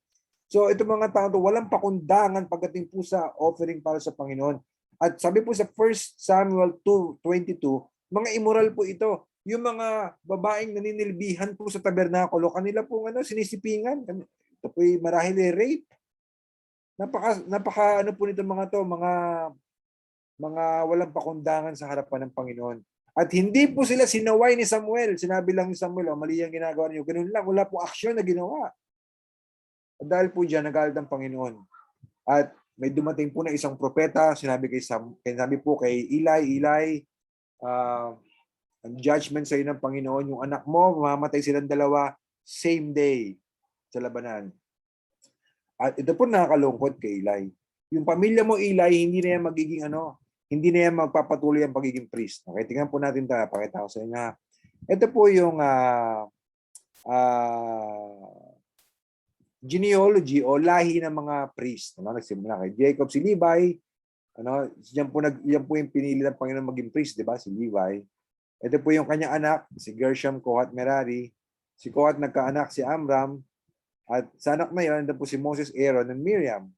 [SPEAKER 1] So ito mga tao to, walang pakundangan pagdating po sa offering para sa Panginoon. At sabi po sa 1 Samuel 2:22, mga immoral po ito. Yung mga babaeng naninilbihan po sa tabernakulo, kanila po sinisipingan. Ito po marahil rape. Napaka ano po nito mga to, mga walang pakundangan sa harapan ng Panginoon. At hindi po sila sinaway ni Samuel. Sinabi lang ni Samuel, mali ang ginagawa niyo. Ganun lang, wala po aksyon na ginawa. At dahil po diyan nagalit ang Panginoon. At may dumating po na isang propeta, sinabi kay Eli, ang judgment sa iyo ng Panginoon, yung anak mo, mamamatay silang dalawa, same day sa labanan. At ito po nakakalungkot kay Eli. Yung pamilya mo, Eli, hindi na yan magiging hindi na yan magpapatuloy ang pagiging priest. Okay, tingnan po natin ito. Pakita ko sa inyo. Ito po yung genealogy o lahi ng mga priest. Nagsimula kay Jacob, si Levi. Yan po yung pinili ng Panginoon maging priest, di ba? Si Levi. Ito po yung kanyang anak, si Gershom, Kohat, Merari. Si Kohat nagkaanak si Amram. At sa anak na yun, ito po si Moses, Aaron, and Miriam.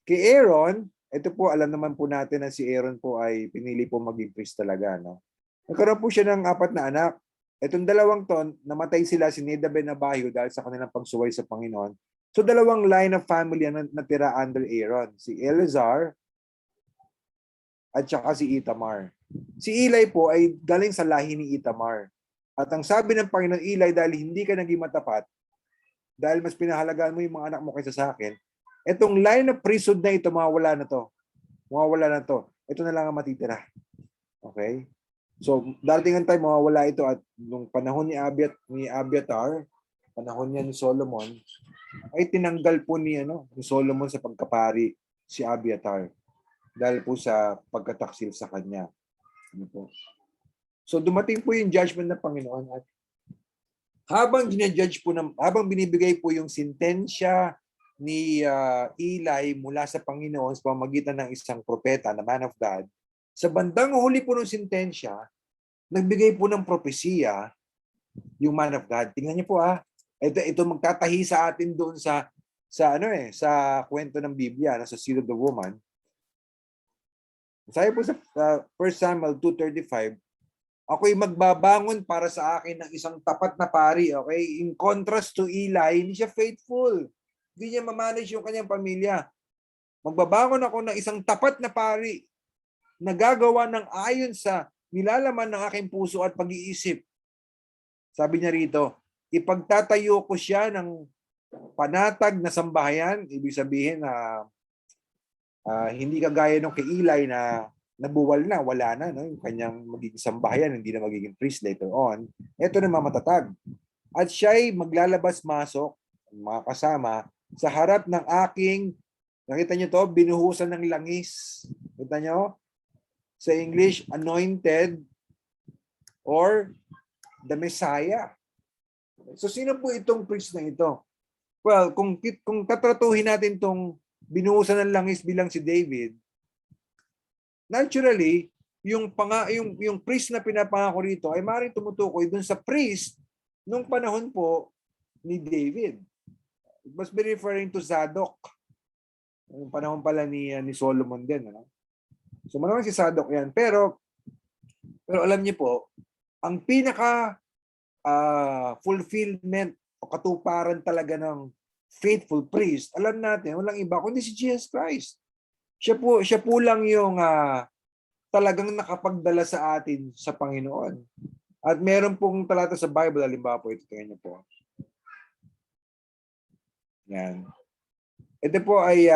[SPEAKER 1] Kay Aaron, ito po, alam naman po natin na si Aaron po ay pinili po maging priest talaga. Nagkaroon po siya ng 4 na anak. Itong dalawang ton, namatay sila si Nadab and Abihu dahil sa kanilang pagsuway sa Panginoon. So dalawang line of family ang natira under Aaron. Si Eleazar at saka si Itamar. Si Eli po ay galing sa lahi ni Itamar. At ang sabi ng Panginoon, Eli, dahil hindi ka naging matapat, dahil mas pinahalagaan mo yung mga anak mo kaysa sa akin, itong line of priesthood na ito, mawawala na to. Mawawala na to. Ito na lang ang matitira. Okay? So, darating ang time, mawawala ito. At nung panahon ni Abiathar, panahon niya ni Solomon, ay tinanggal po ni Solomon sa pagkapari si Abiathar dahil po sa pagkataksil sa kanya. So dumating po yung judgment ng Panginoon at habang binibigay po yung sentensya ni Eli mula sa Panginoon sa pamamagitan ng isang propeta na man of God, sa bandang huli po ng sentensya, nagbigay po ng propesiya yung man of God. Tingnan niyo po ito magtatahi sa atin doon sa kwento ng Biblia, sa Seed of the Woman. Sabi po sa 1 Samuel 2:35, ako'y magbabangon para sa akin ng isang tapat na pari. Okay? In contrast to Eli, hindi siya faithful. Hindi niya mamanage yung kanyang pamilya. Magbabangon ako ng isang tapat na pari na gagawa ng ayon sa nilalaman ng aking puso at pag-iisip. Sabi niya rito, ipagtatayo ko siya ng panatag na sambahayan. Ibig sabihin na hindi kagaya nung kay Eli na nabuwal na, wala na, yung kanyang magiging sambahayan, hindi na magiging priest later on. Ito na matatag. At siya'y maglalabas-masok, mga kasama, sa harap ng aking, nakita niyo to, binuhusan ng langis. Kita niyo? Sa English, anointed or the Messiah. So sino po itong priest na ito? Well, kung tatratuhin natin itong binuhusan ng langis bilang si David, naturally, yung priest na pinapangako rito ay maaaring tumutukoy dun sa priest nung panahon po ni David. It must be referring to Zadok. Yung panahon pala ni Solomon din. Ano? So malamang si Zadok yan. Pero alam niyo po, ang pinaka fulfillment o katuparan talaga ng faithful priest, alam natin, walang iba kundi si Jesus Christ. Siya po lang yung talagang nakapagdala sa atin sa Panginoon. At meron pong talata sa Bible, halimbawa po ito, tingnan niyo po. Yan. Ito po ay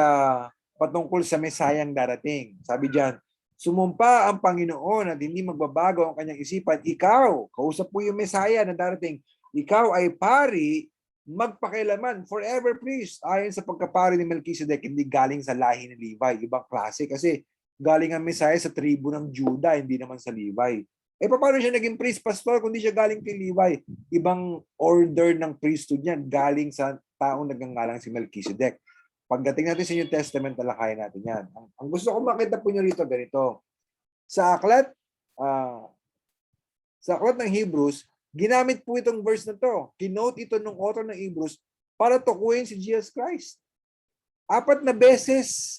[SPEAKER 1] patungkol sa Mesayang darating. Sabi diyan, sumumpa ang Panginoon at hindi magbabago ang kanyang isipan. Ikaw, kausap po yung Mesaya na darating, ikaw ay pari magpakailaman, forever priest, ayon sa pagkapari ni Melchizedek, hindi galing sa lahi ni Levi, ibang klase kasi galing ang Mesaya sa tribu ng Judah, hindi naman sa Levi. Paano siya naging priest, pastor, kundi siya galing kay Levi? Ibang order ng priesthood niyan, galing sa taong nagngangalang si Melchizedek. Pagdating natin sa New Testament, talakayan natin yan. Ang gusto ko makita po nyo rito, ganito. Sa aklat ng Hebrews, ginamit po itong verse na to. Kinote ito ng author ng Hebrews para tukuyin si Jesus Christ. Apat na beses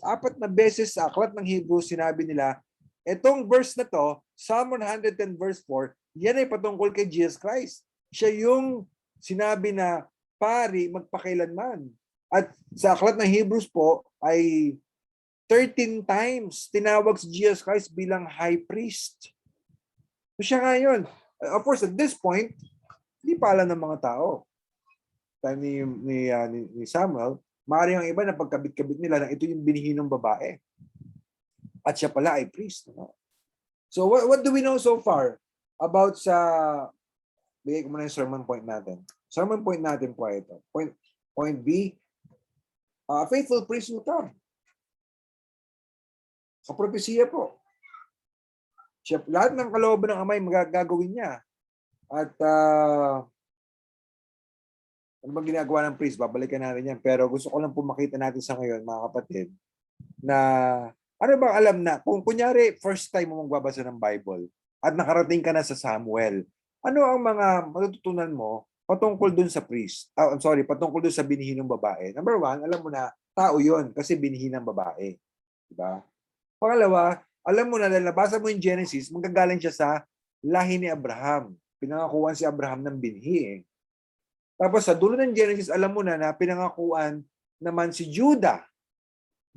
[SPEAKER 1] sa aklat ng Hebrews, sinabi nila, itong verse na to, Psalm 110 verse 4, yan ay patungkol kay Jesus Christ. Siya yung sinabi na pari magpakailanman. At sa aklat ng Hebrews po ay 13 times tinawag si Jesus Christ bilang high priest. So siya nga yun. Of course, at this point, hindi pa alam ng mga tao. Time ni Samuel, maaaring ang iba na pagkabit-kabit nila na ito yung binihinong babae. At siya pala ay priest. No? So what do we know so far about sa... Bigay ko muna yung sermon point natin. Sermon point natin po ito. Point B, faithful priest will come. Sa propesya po. Siya, lahat ng kalooban ng Amay magagawin niya. At ano bang ginagawa ng priest? Babalikan natin yan. Pero gusto ko lang po makita natin sa ngayon, mga kapatid, na ano bang alam na, kung kunyari first time mo magbabasa ng Bible at nakarating ka na sa Samuel, ano ang mga matututunan mo patungkol dun sa priest? Patungkol dun sa binihinong babae. Number one, alam mo na, tao yun kasi binihinang babae. Diba? Pangalawa, alam mo na, dahil nabasa mo yung Genesis, manggagaling siya sa lahi ni Abraham. Pinangakuan si Abraham ng binhi eh. Tapos sa dulo ng Genesis, alam mo na pinangakuan naman si Judah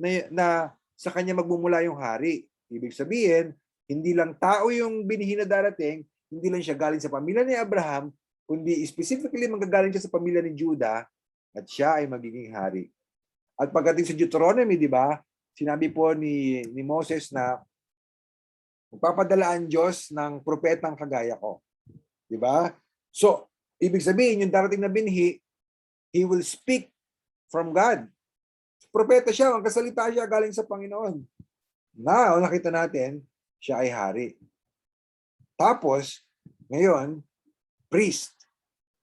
[SPEAKER 1] na sa kanya magmumula yung hari. Ibig sabihin, hindi lang tao yung binhi na darating, hindi lang siya galing sa pamilya ni Abraham, kundi specifically manggagaling siya sa pamilya ni Judah at siya ay magiging hari. At pagdating sa Deuteronomy, di ba, sinabi po ni Moses na magpapadala ang Diyos ng propetang kagaya ko. Di ba? So, ibig sabihin, yung darating na binhi, he will speak from God. Propeta siya, ang kasalita siya galing sa Panginoon. Nakita natin, siya ay hari. Tapos, ngayon, priest.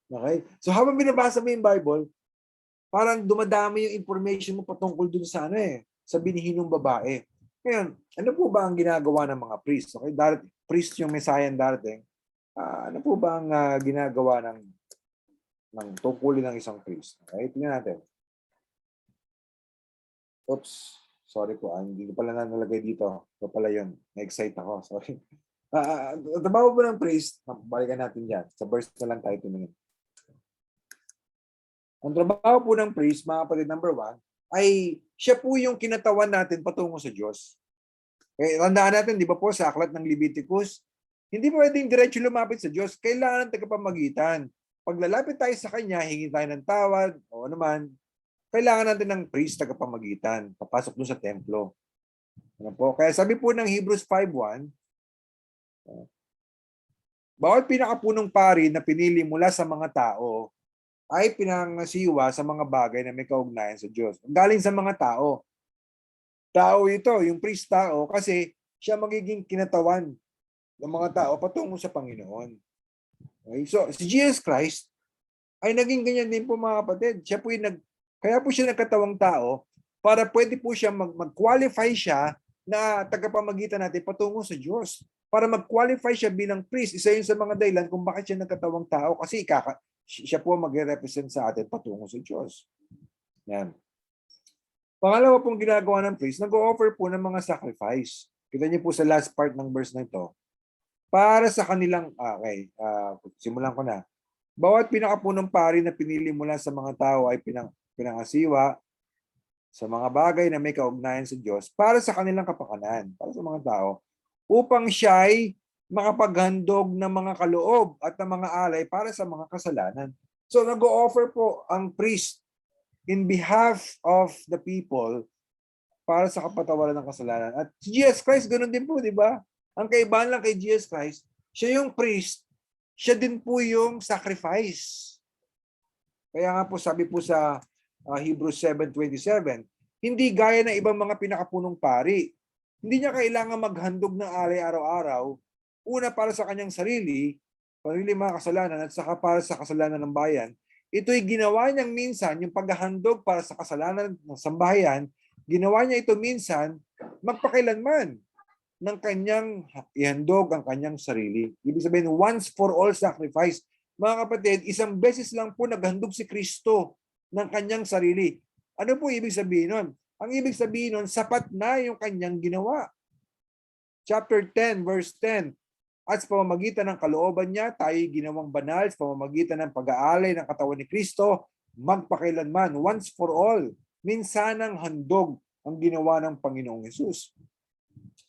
[SPEAKER 1] Okay? So habang binabasa mo yung Bible, parang dumadami yung information mo patungkol dun sa sa binihinong babae. Ngayon, ano po ba ang ginagawa ng mga priest? Okay? Priest yung Messiah darating. Ano po ba ang ginagawa ng tungkulin ng isang priest? Okay? Tingnan natin. Oops. Sorry po. Hindi ko pala nalagay dito. Ito pala yun. Na-excite ako. Sorry. Trabaho po ng priest, balikan natin dyan. Sa verse na lang tayo tumingin. Ang trabaho po ng priest, mga kapatid, number one, ay siya po yung kinatawan natin patungo sa Diyos. Tandaan natin, di ba po, sa aklat ng Leviticus, hindi pwedeng diretso lumapit sa Diyos. Kailangan ng tagapamagitan. Pag lalapit tayo sa Kanya, hingi tayo ng tawad, o naman, kailangan natin ng priest, tagapamagitan. Papasok doon sa templo. Ano po? Kaya sabi po ng Hebrews 5:1, bawat pinakapunong pari na pinili mula sa mga tao ay pinangasiwa sa mga bagay na may kaugnayan sa Diyos. Galing sa mga tao. Tao ito, yung priest tao, kasi siya magiging kinatawan ng mga tao patungo sa Panginoon. Okay? So, si Jesus Christ ay naging ganyan din po, mga kapatid. Siya po kaya po siya nagkatawang tao para pwede po siya mag-qualify siya na tagapamagitan natin patungo sa Diyos. Para mag-qualify siya bilang priest, isa yun sa mga dahilan kung bakit siya nagkatawang tao kasi Siya po magre-represent sa atin patungo sa Diyos. Yan. Pangalawa pong ginagawa ng priest, nag-o-offer po ng mga sacrifice. Kita niyo po sa last part ng verse na ito. Para sa kanilang, simulan ko na. Bawat pinakapunong pari na pinili mula sa mga tao ay pinangasiwa sa mga bagay na may kaugnayan sa Diyos para sa kanilang kapakanan, para sa mga tao, upang siya'y makapaghandog ng mga kaloob at ng mga alay para sa mga kasalanan. So nag-o-offer po ang priest in behalf of the people para sa kapatawaran ng kasalanan. At si Jesus Christ, ganoon din po, di ba? Ang kaibahan lang kay Jesus Christ, siya yung priest, siya din po yung sacrifice. Kaya nga po sabi po sa Hebrews 7:27, hindi gaya ng ibang mga pinakapunong pari. Hindi niya kailangan maghandog ng alay araw-araw, una para sa kanyang sarili mga kasalanan at saka para sa kasalanan ng bayan. Ito'y ginawa niyang minsan, yung paghahandog para sa kasalanan ng sambahayan, ginawa niya ito minsan magpakailanman ng kanyang ihandog ang kanyang sarili. Ibig sabihin, once for all sacrifice. Mga kapatid, isang beses lang po naghandog si Kristo ng kanyang sarili. Ano po ibig sabihin nun? Ang ibig sabihin nun, sapat na yung kanyang ginawa. Chapter 10, verse 10. At sa pamamagitan ng kalooban niya, tayo ginawang banal sa pamamagitan ng pag-aalay ng katawan ni Kristo, magpakailanman, once for all. Minsanang handog ang ginawa ng Panginoong Hesus.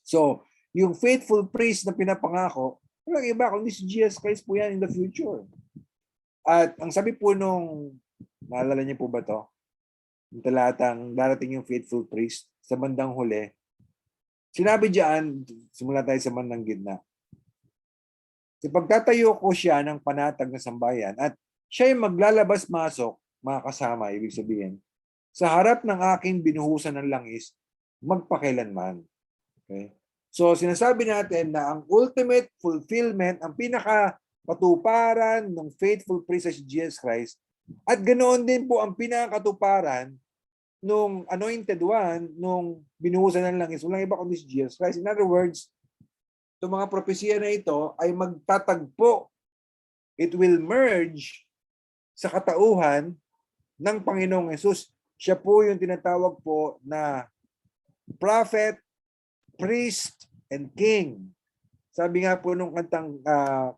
[SPEAKER 1] So, yung faithful priest na pinapangako, walang iba kundi si Jesus Christ po yan in the future. At ang sabi po nung, naalala niyo po ba to? Yung talatang darating yung faithful priest sa bandang huli. Sinabi diyan, simula tayo sa bandang gitna. Ipagtatayo ko siya ng panatag na sambayan at siya yung maglalabas-masok, mga kasama, ibig sabihin, sa harap ng aking binuhusan ng langis, magpakailanman. Okay? So, sinasabi natin na ang ultimate fulfillment, ang pinakapatuparan ng faithful priest si Jesus Christ, at ganoon din po ang pinakatuparan nung anointed one, nung binuhusan ng langis, walang iba kundi si Jesus Christ. In other words, itong mga propesya na ito ay magtatagpo. It will merge sa katauhan ng Panginoong Hesus. Siya po yung tinatawag po na prophet, priest, and king. Sabi nga po nung kantang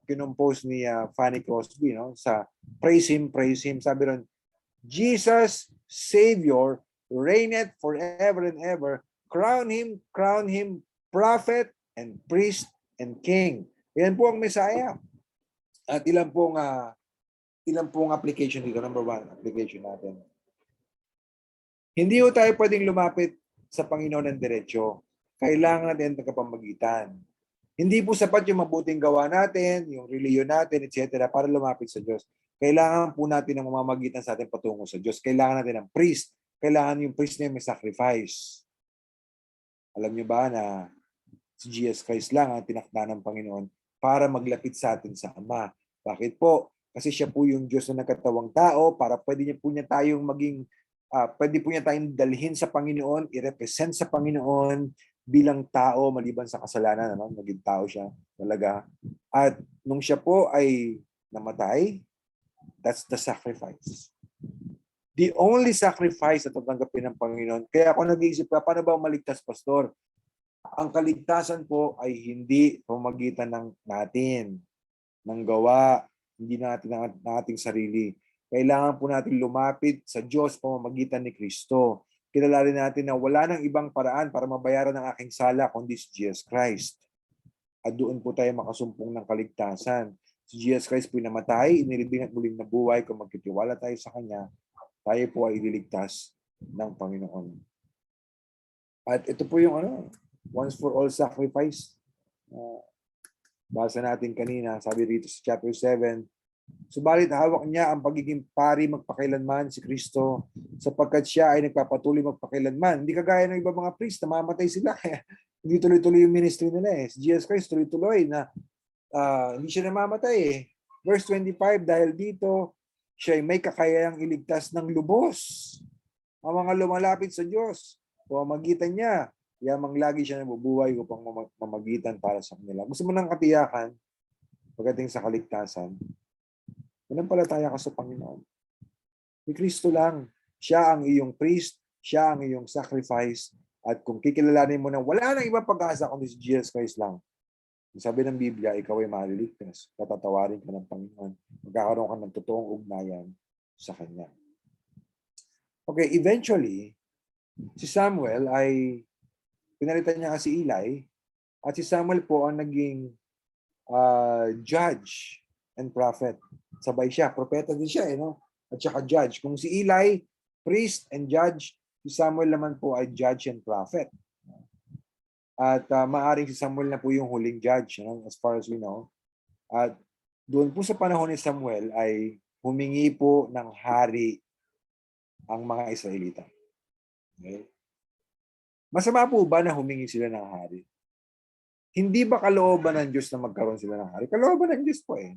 [SPEAKER 1] kinompose ni Fanny Crosby, no? Sa Praise Him, sabi ron, Jesus, Savior, reigneth forever and ever. Crown Him, prophet, and priest, and king. Yan po ang Messiah. At ilang pong application dito. Number 1, application natin. Hindi po tayo pwedeng lumapit sa Panginoon ng diretsyo. Kailangan natin ng kapamagitan. Hindi po sapat yung mabuting gawa natin, yung reliyon natin, etc. para lumapit sa Diyos. Kailangan po natin ng mamamagitan sa atin patungo sa Diyos. Kailangan natin ng priest. Kailangan yung priest na may sacrifice. Alam niyo ba na si Jesus Christ lang ang tinakda ng Panginoon para maglapit sa atin sa Ama. Bakit po? Kasi siya po yung Diyos na nagkatawang tao para pwede po niya tayong dalhin sa Panginoon, i-represent sa Panginoon bilang tao maliban sa kasalanan. Naging tao siya talaga. At nung siya po ay namatay, that's the sacrifice. The only sacrifice na tatanggapin ng Panginoon. Kaya ako nag-iisip ka, paano ba maligtas, Pastor? Ang kaligtasan po ay hindi pamamagitan ng gawa, hindi natin ng ating sarili. Kailangan po natin lumapit sa Diyos pamamagitan ni Kristo. Kilalanin natin na wala nang ibang paraan para mabayaran ang aking sala kundi si Jesus Christ. At doon po tayo makasumpong ng kaligtasan. Si Jesus Christ po namatay, inilibing at muling nabuhay. Kung magtitiwala tayo sa Kanya, tayo po ay ililigtas ng Panginoon. At ito po yung once for all sacrifice. Basa natin kanina, sabi rito sa chapter 7, subalit hawak niya ang pagiging pari magpakailanman si Kristo sapagkat siya ay nagpapatuloy magpakailanman. Hindi kagaya ng iba mga priest, namamatay sila. Hindi tuloy-tuloy yung ministry nila. Si Jesus Christ tuloy-tuloy na hindi siya namamatay. Verse 25, dahil dito, siya ay may kakayahang iligtas ng lubos ang mga lumalapit sa Diyos. Pamamagitan niya, yamang lagi siya nabubuhay upang mamagitan para sa kanila. Gusto mo ng katiyakan pagdating sa kaligtasan? Manampalataya ka sa Panginoon. Ni Kristo lang. Siya ang iyong priest, siya ang iyong sacrifice, at kung kikilalanin mo na wala nang ibang pag-asa kundi si Jesus Christ lang, sabi ng Biblia, ikaw ay maliligtas, patatawarin ka ng Panginoon, magkakaroon ka ng totoong ugnayan sa Kanya. Okay, eventually, si Samuel ay pinalitan niya si Eli, at si Samuel po ang naging judge and prophet. Sabay siya, propeta din siya, no? At saka judge. Kung si Eli, priest and judge, si Samuel naman po ay judge and prophet. At maaring si Samuel na po yung huling judge, as far as we know. At doon po sa panahon ni Samuel ay humingi po ng hari ang mga Israelita. Okay? Masama po ba na humingi sila ng hari? Hindi ba kalooban ng Diyos na magkaroon sila ng hari? Kalooban ng Diyos po eh.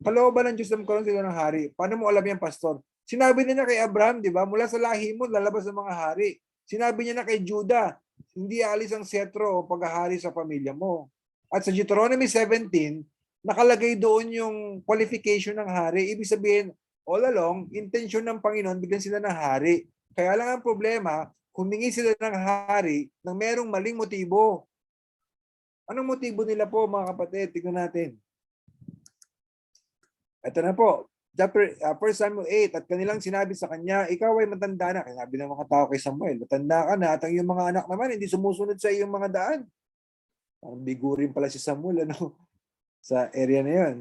[SPEAKER 1] Kalooban ng Diyos na magkaroon sila ng hari. Paano mo alam yan, Pastor? Sinabi niya na kay Abraham, di ba? Mula sa lahi mo, lalabas ang mga hari. Sinabi niya na kay Judah, hindi alis ang setro o paghahari sa pamilya mo. At sa Deuteronomy 17, nakalagay doon yung qualification ng hari. Ibig sabihin, all along, intensyon ng Panginoon, bigyan sila ng hari. Kaya lang ang problema, humingi sila ng hari ng merong maling motibo. Anong motibo nila po, mga kapatid? Tignan natin. Ito na po. 1 Samuel 8, at kanilang sinabi sa kanya, ikaw ay matanda na. Sinabi ng mga tao kay Samuel, matanda ka na, at ang iyong mga anak naman, hindi sumusunod sa iyong mga daan. Ang bigurin pala si Samuel, sa area na yun.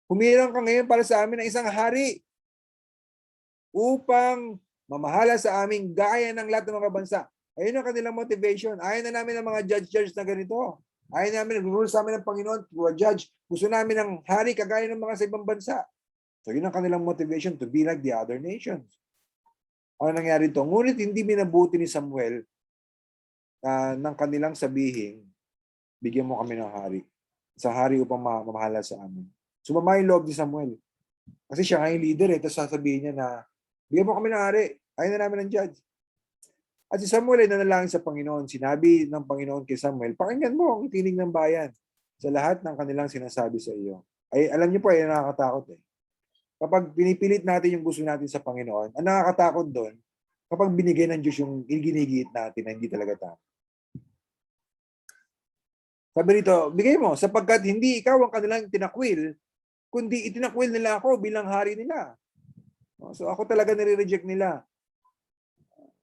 [SPEAKER 1] Humirang ka ngayon para sa amin ng isang hari upang mamahala sa aming gaya ng lahat ng mga bansa. Ayun ang kanilang motivation. Ayaw na namin ng mga judge na ganito. Ayaw namin, nag-rule sa amin ng Panginoon through a judge. Gusto namin ng hari kagaya ng mga sa ibang bansa. So yun ang kanilang motivation to be like the other nations. Ang nangyari ito, ngunit hindi minabuti ni Samuel ng kanilang sabihin, bigyan mo kami ng hari. Sa hari upang mamahala sa amin. Sumama yung loob ni Samuel. Kasi siya nga yung leader tapos sasabihin niya na, bigyan mo kami ng hari. Ayaw na namin ng judge. At si Samuel ay nanalangin sa Panginoon. Sinabi ng Panginoon kay Samuel, pakinggan mo ang tinig ng bayan sa lahat ng kanilang sinasabi sa iyo. Ay, alam niyo po, ay nakakatakot eh. Kapag pinipilit natin yung gusto natin sa Panginoon, ang nakakatakot doon, kapag binigay ng Diyos yung iginigiit natin na hindi talaga tama. Sabi rito, bigay mo, sapagkat hindi ikaw ang kanilang tinakwil, kundi itinakwil nila ako bilang hari nila. So ako talaga nire-reject nila.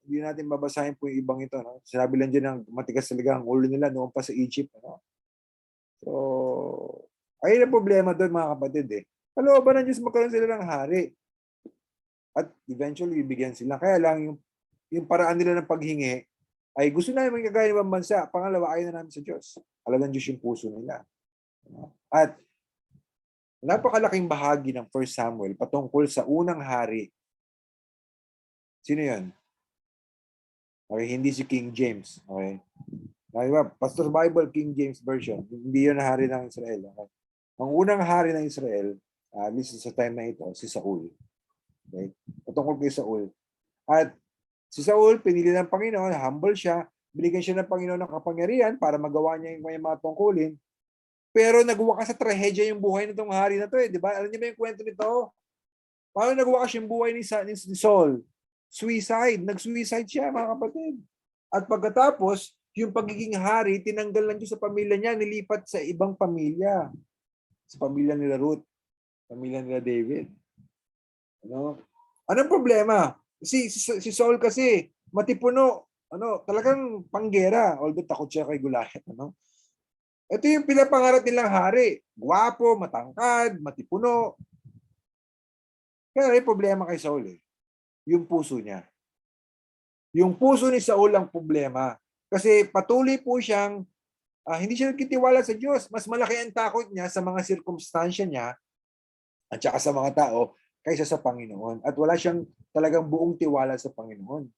[SPEAKER 1] Hindi natin babasahin po yung ibang ito. No? Sinabi lang dyan ng matigas talaga ang ulo nila noon pa sa Egypt. No? So, ayun ang problema doon mga kapatid eh. Kalooban ng Diyos magkaroon sila ng hari. At eventually, bibigyan sila. Kaya lang, yung paraan nila ng paghingi, ay gusto namin kagaya ng ibang bansa. Pangalawa, ayaw na namin sa Diyos. Alam ng Diyos yung puso nila. At napakalaking bahagi ng 1 Samuel patungkol sa unang hari. Sino yun? Okay, hindi si King James. Okay. Diba? Pastor Bible, King James Version. Hindi yun ang hari ng Israel. Okay. Ang unang hari ng Israel, at least sa time na ito, si Saul. Okay. Patungkol kay Saul. At si Saul, pinili ng Panginoon, humble siya, binigyan siya ng Panginoon ng kapangyarihan para magawa niya yung mga tungkulin. Pero nagwakas sa trahedya yung buhay nitong hari na to eh. Di ba? Alam niyo ba yung kwento nito? Paano nagwakas yung buhay ni Saul? Suicide. Nag-suicide siya, mga kapatid. At pagkatapos, yung pagiging hari, tinanggal ng Diyos sa pamilya niya, nilipat sa ibang pamilya. Sa pamilya nila Ruth, pamilya nila David. Ano? Anong problema? Si Saul kasi, matipuno, talagang panggera, although takot siya kay Goliath. Ito yung pinapangarap nilang hari. Guwapo, matangkad, matipuno. Kaya may problema kay Saul eh. Yung puso niya. Yung puso ni Saul ang problema. Kasi patuloy po siyang, hindi siya nagkitiwala sa Diyos. Mas malaki ang takot niya sa mga sirkumstansya niya at saka sa mga tao kaysa sa Panginoon. At wala siyang talagang buong tiwala sa Panginoon.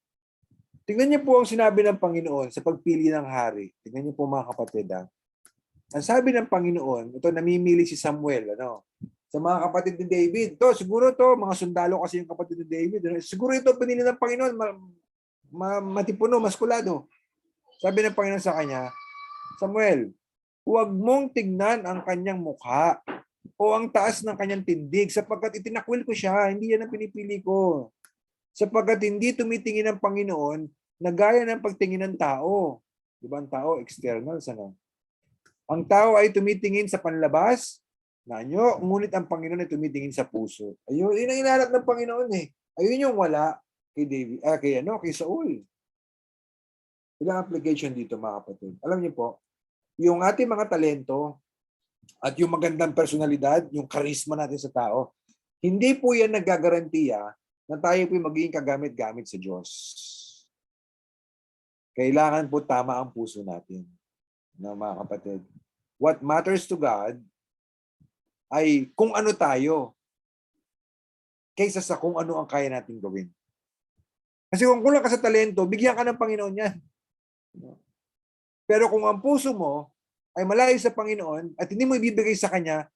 [SPEAKER 1] Tingnan niyo po ang sinabi ng Panginoon sa pagpili ng hari. Tingnan niyo po mga kapatid. Ang sabi ng Panginoon, ito namimili si Samuel, sa mga kapatid ni David. Siguro mga sundalo kasi yung kapatid ni David. Siguro ito pinili ng Panginoon, matipuno, maskulado. Sabi ng Panginoon sa kanya, Samuel, huwag mong tignan ang kanyang mukha o ang taas ng kanyang tindig, sapagkat itinakwil ko siya, hindi yan ang pinipili ko. Sapagkat hindi tumitingin ang Panginoon na gaya ng pagtingin ng tao. Di ba ang tao, external, ano? Ang tao ay tumitingin sa panlabas, na anyo, ngunit ang Panginoon ay tumitingin sa puso. Ayun, yun ang inaanap ng Panginoon eh. Ayun yung wala kay David, kay Saul. Ilang application dito mga kapatid. Alam niyo po, yung ating mga talento at yung magandang personalidad, yung charisma natin sa tao, hindi po yan naggagarantiya na tayo po magiging kagamit-gamit sa Diyos. Kailangan po tama ang puso natin, mga kapatid. What matters to God ay kung ano tayo kaysa sa kung ano ang kaya natin gawin. Kasi kung kulang ka sa talento, bigyan ka ng Panginoon yan. Pero kung ang puso mo ay malayo sa Panginoon at hindi mo ibibigay sa Kanya,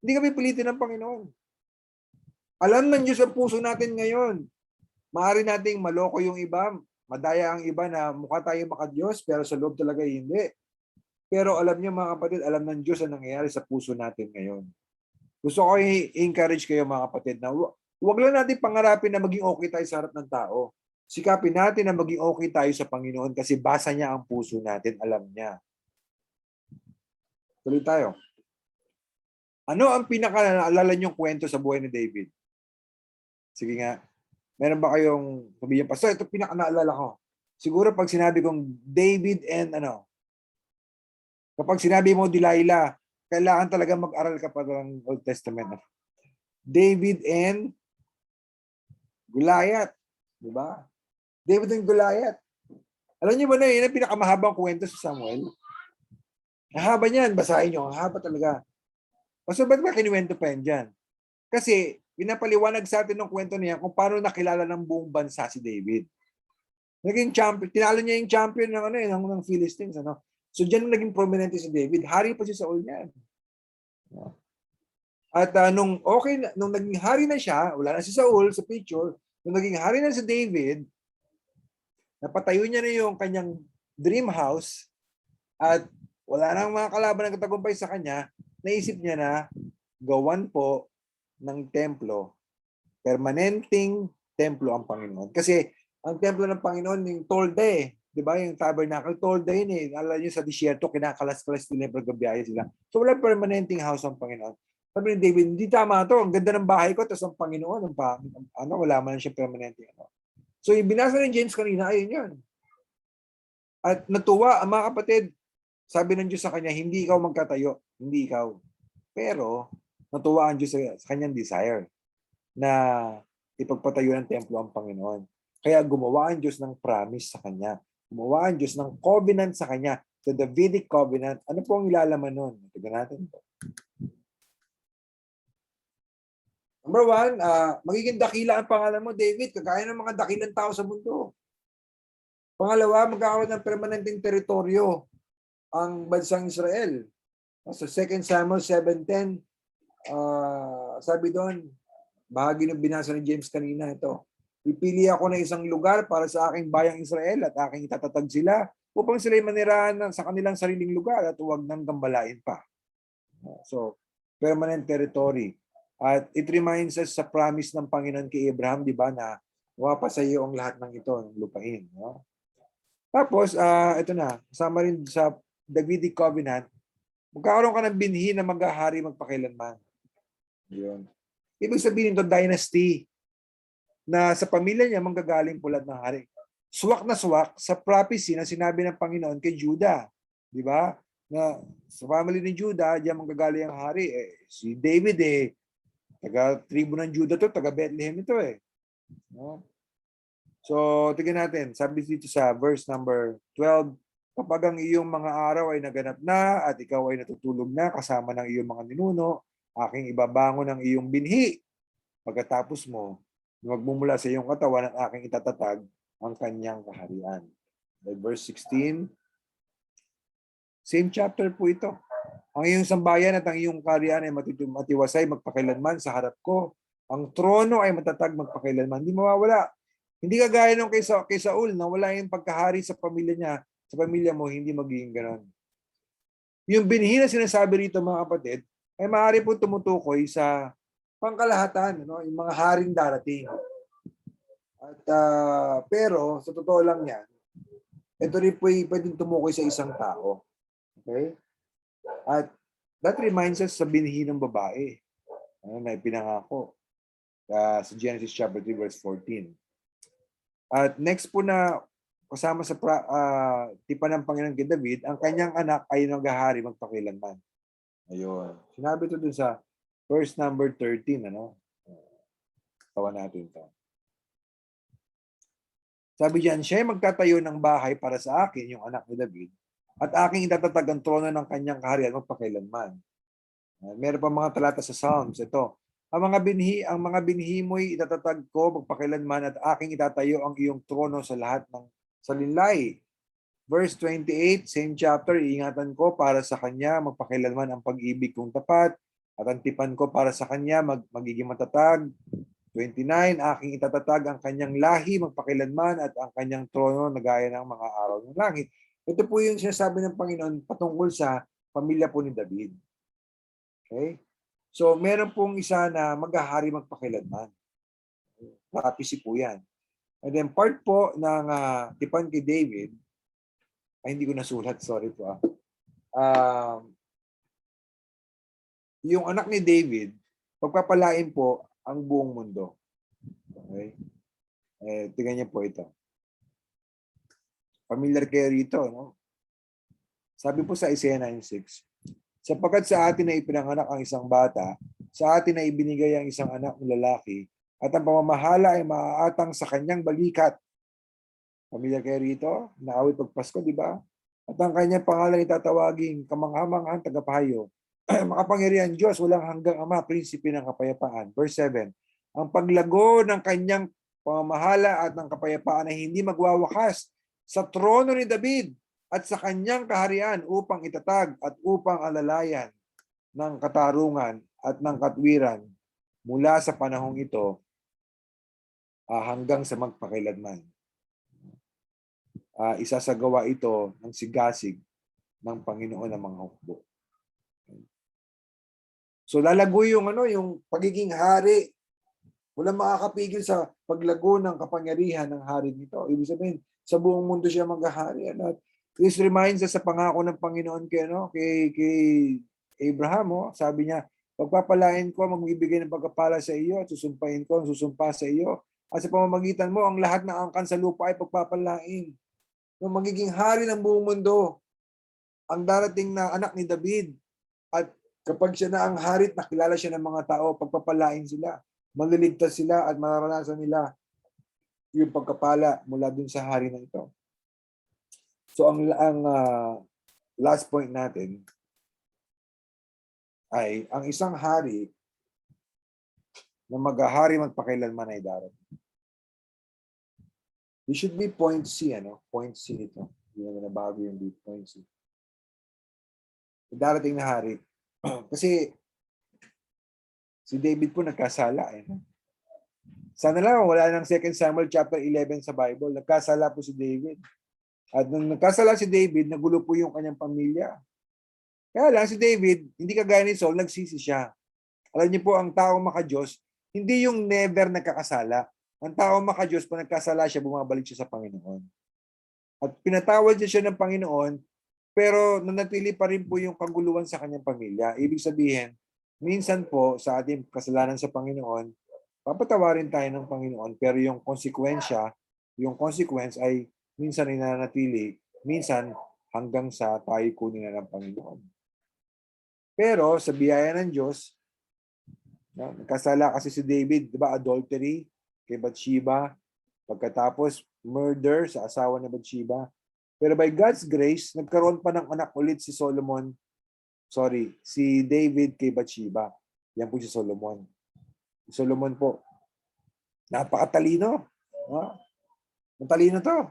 [SPEAKER 1] hindi ka pipilitin ng Panginoon. Alam ng Diyos ang puso natin ngayon. Maaari nating maloko yung iba, madaya ang iba na mukha tayo maka-Diyos, pero sa loob talaga hindi. Pero alam niyo mga kapatid, alam ng Diyos ang nangyayari sa puso natin ngayon. Gusto ko i-encourage kayo mga kapatid na huwag lang natin pangarapin na maging okay tayo sa harap ng tao. Sikapin natin na maging okay tayo sa Panginoon kasi basa niya ang puso natin, alam niya. Tuloy tayo. Ano ang pinaka-naalala niyong kwento sa buhay ni David? Sige nga. Meron ba kayong sabihin, Pastor, ito pinaka-naalala ko. Siguro pag sinabi kong David and kapag sinabi mo Delilah, kailangan talaga mag-aral ka pa ng Old Testament. David and Goliath. Diba? David and Goliath. Alam niyo ba na yun ang pinakamahabang kwento sa Samuel? Ang haba niyan, basahin niyo. Ang haba talaga. So, ba't ba kinuwento pa yan dyan? Kasi, pinapaliwanag sa atin ng kwento niya kung paano nakilala ng buong bansa si David. Naging champion. Tinalo niya yung champion ng Philistines. So, dyan naging prominente si David. Hari pa si Saul niyan. At nung naging hari na siya, wala na si Saul sa picture, nung naging hari na si David, napatayo niya na yung kanyang dream house at wala nang mga kalaban na katagumpay sa kanya, naisip niya na gawan po ng templo, permanenteng templo ang Panginoon. Kasi ang templo ng Panginoon yung tolda eh. Di ba? Yung tabernacle, tolda yun eh. Alam niyo sa disyerto, kinakalas-kalas nila paggabiyahe sila. So wala permanenteng house ang Panginoon. Sabi ni David, hindi tama to. Ang ganda ng bahay ko, tapos ang Panginoon, wala man siya permanenteng. So yung binasa ni James kanina, ayun yun. At natuwa ang mga kapatid, sabi ng Diyos sa kanya, hindi ikaw magkatayo, hindi ikaw. Pero natuwa ang Diyos sa kanyang desire na ipagpatayo ng templo ang Panginoon. Kaya gumawa ang Diyos ng promise sa kanya. Gumawa ang Diyos ng covenant sa kanya. The Davidic covenant. Ano po ang ilalaman nun? Tignan natin po. Number 1, magiging dakila ang pangalan mo, David, kagaya ng mga dakilang tao sa mundo. Pangalawa, magkakaroon ng permanenteng teritoryo ang bansang Israel. Sa 2 Samuel 7:10, sabi doon, bahagi ng binasa ni James kanina ito, pipili ako ng isang lugar para sa aking bayang Israel at aking itatatag sila upang sila'y manirahan sa kanilang sariling lugar at huwag nang gambalain pa. So, permanent territory. At it reminds us sa promise ng Panginoon kay Abraham, di ba, na wapa sa iyo ang lahat ng ito, ng lupain. No? Tapos, ito na, kasama rin sa Davidic Covenant, magkakaroon ka ng binhi na maghahari magpakailanman. Yun. Ibig sabihin ito, dynasty, na sa pamilya niya manggagaling pulad ng hari. Swak na swak sa prophecy na sinabi ng Panginoon kay Judah. Di ba? Na sa family ni Judah, diyan manggagaling ang hari. Si David taga-tribo ng Judah to, taga-Bethlehem ito eh. No? So, tignan natin. Sabi dito sa verse number 12, kapag ang iyong mga araw ay naganap na at ikaw ay natutulog na kasama ng iyong mga ninuno, aking ibabangon ang iyong binhi. Pagkatapos mo, magmumula sa iyong katawan at aking itatatag ang kanyang kaharian. Verse 16, same chapter po ito. Ang iyong sambayan at ang iyong kaharian ay matiwasay magpakailanman sa harap ko. Ang trono ay matatag magpakailanman. Hindi mawawala. Hindi kagaya nung kay Saul na wala yung pagkahari sa pamilya niya, sa pamilya mo, hindi magiging ganon. Yung binhi na sinasabi rito mga kapatid, ay maaari po tumutukoy sa pangkalahatan, ano, yung mga haring darating. At pero sa totoo lang yan, ito rin po pwedeng tumukoy sa isang tao. Okay? At that reminds us sa binhi ng babae, na ipinangako sa Genesis chapter 3 verse 14. At next po na kasama sa tipan ng Panginoon kay David, ang kanyang anak ay naghahari magpakilanman. Ayun. Sinabi ito dun sa verse number 13, ano? Tawa natin ito. Sabi diyan, siya ay magtatayo ng bahay para sa akin, yung anak ni David, at aking itatatag ang trono ng kanyang kaharian magpakailanman. Meron pa mga talata sa Psalms. Ito, ang mga binhi mo'y itatatag ko magpakailanman at aking itatayo ang iyong trono sa lahat ng salinlay. Verse 28, same chapter, iingatan ko para sa kanya magpakailanman ang pag-ibig kong tapat at ang tipan ko para sa kanya magiging matatag. 29, aking itatatag ang kanyang lahi magpakailanman at ang kanyang trono na gaya ng mga araw ng langit. Ito po yung sinasabi ng Panginoon patungkol sa pamilya po ni David. Okay? So, meron pong isa na maghahari magpakailanman. Prophecy po yan. And then part po ng tipan kay David, ay hindi ko nasulat, sorry po. Yung anak ni David, pagpapalain po ang buong mundo. Okay? Tingnan niyo po ito. Familiar kayo rito, no? Sabi po sa Isaiah 9:6, sapagkat sa atin na ipinanganak ang isang bata, sa atin na ibinigay ang isang anak ng lalaki, at ang pamamahala ay maaatang sa kanyang balikat. Familiar kayo rito? Naawit pagpasko, di ba? At ang kanyang pangalan itatawaging kamangha-manghang tagapahayo. Makapangyarihan Diyos, walang hanggang Ama, prinsipe ng kapayapaan. Verse 7, ang paglago ng kanyang pamamahala at ng kapayapaan ay hindi magwawakas sa trono ni David at sa kanyang kaharian upang itatag at upang alalayan ng katarungan at ng katwiran mula sa panahong ito hanggang sa magpakailanman. Isasagawa ito ng sigasig ng Panginoon ng mga hukbo. So lalago yung yung pagiging hari. Walang makakapigil sa paglago ng kapangyarihan ng hari nito. Ibig sabihin, sa buong mundo siya maghahari. At this reminds us sa pangako ng Panginoon kay Abraham. Sabi niya, pagpapalain ko, magbibigay ng pagpapala sa iyo at susumpain ko ang susumpa sa iyo. At sa pamamagitan mo, ang lahat ng angkan sa lupa ay pagpapalain. Yung magiging hari ng buong mundo, ang darating na anak ni David. At kapag siya na ang hari, nakilala siya ng mga tao, pagpapalain sila. Maliligtas sila at mararanasan nila yung pagkapala mula dun sa hari na ito. So ang last point natin ay ang isang hari na maghahari magpakailanman ay darating. It should be point C, Point C ito. Hindi naman nabago yung point C. Darating na hari. Kasi si David po nagkasala. Sana lang wala nang 2 Samuel chapter 11 sa Bible. Nagkasala po si David. At nung nagkasala si David, nagulo po yung kanyang pamilya. Kaya lang si David, hindi kagaya ni Saul, nagsisi siya. Alam niyo po, ang taong maka-Diyos, hindi yung never nagkakasala. Ang taong maka-Diyos, pag nagkasala siya, bumabalik siya sa Panginoon. At pinatawad siya ng Panginoon, pero nanatili pa rin po yung kaguluhan sa kanyang pamilya. Ibig sabihin, minsan po sa ating kasalanan sa Panginoon, papatawarin tayo ng Panginoon, pero yung consequence ay minsan ay nananatili, minsan hanggang sa tayo kunin na ng Panginoon. Pero sa biyaya ng Diyos, nagkasala kasi si David, di ba, adultery kay Bathsheba, pagkatapos murder sa asawa ni Bathsheba. Pero by God's grace, nagkaroon pa ng anak ulit si David kay Bathsheba. Yan po si Solomon. Solomon po, napakatalino. Matalino to.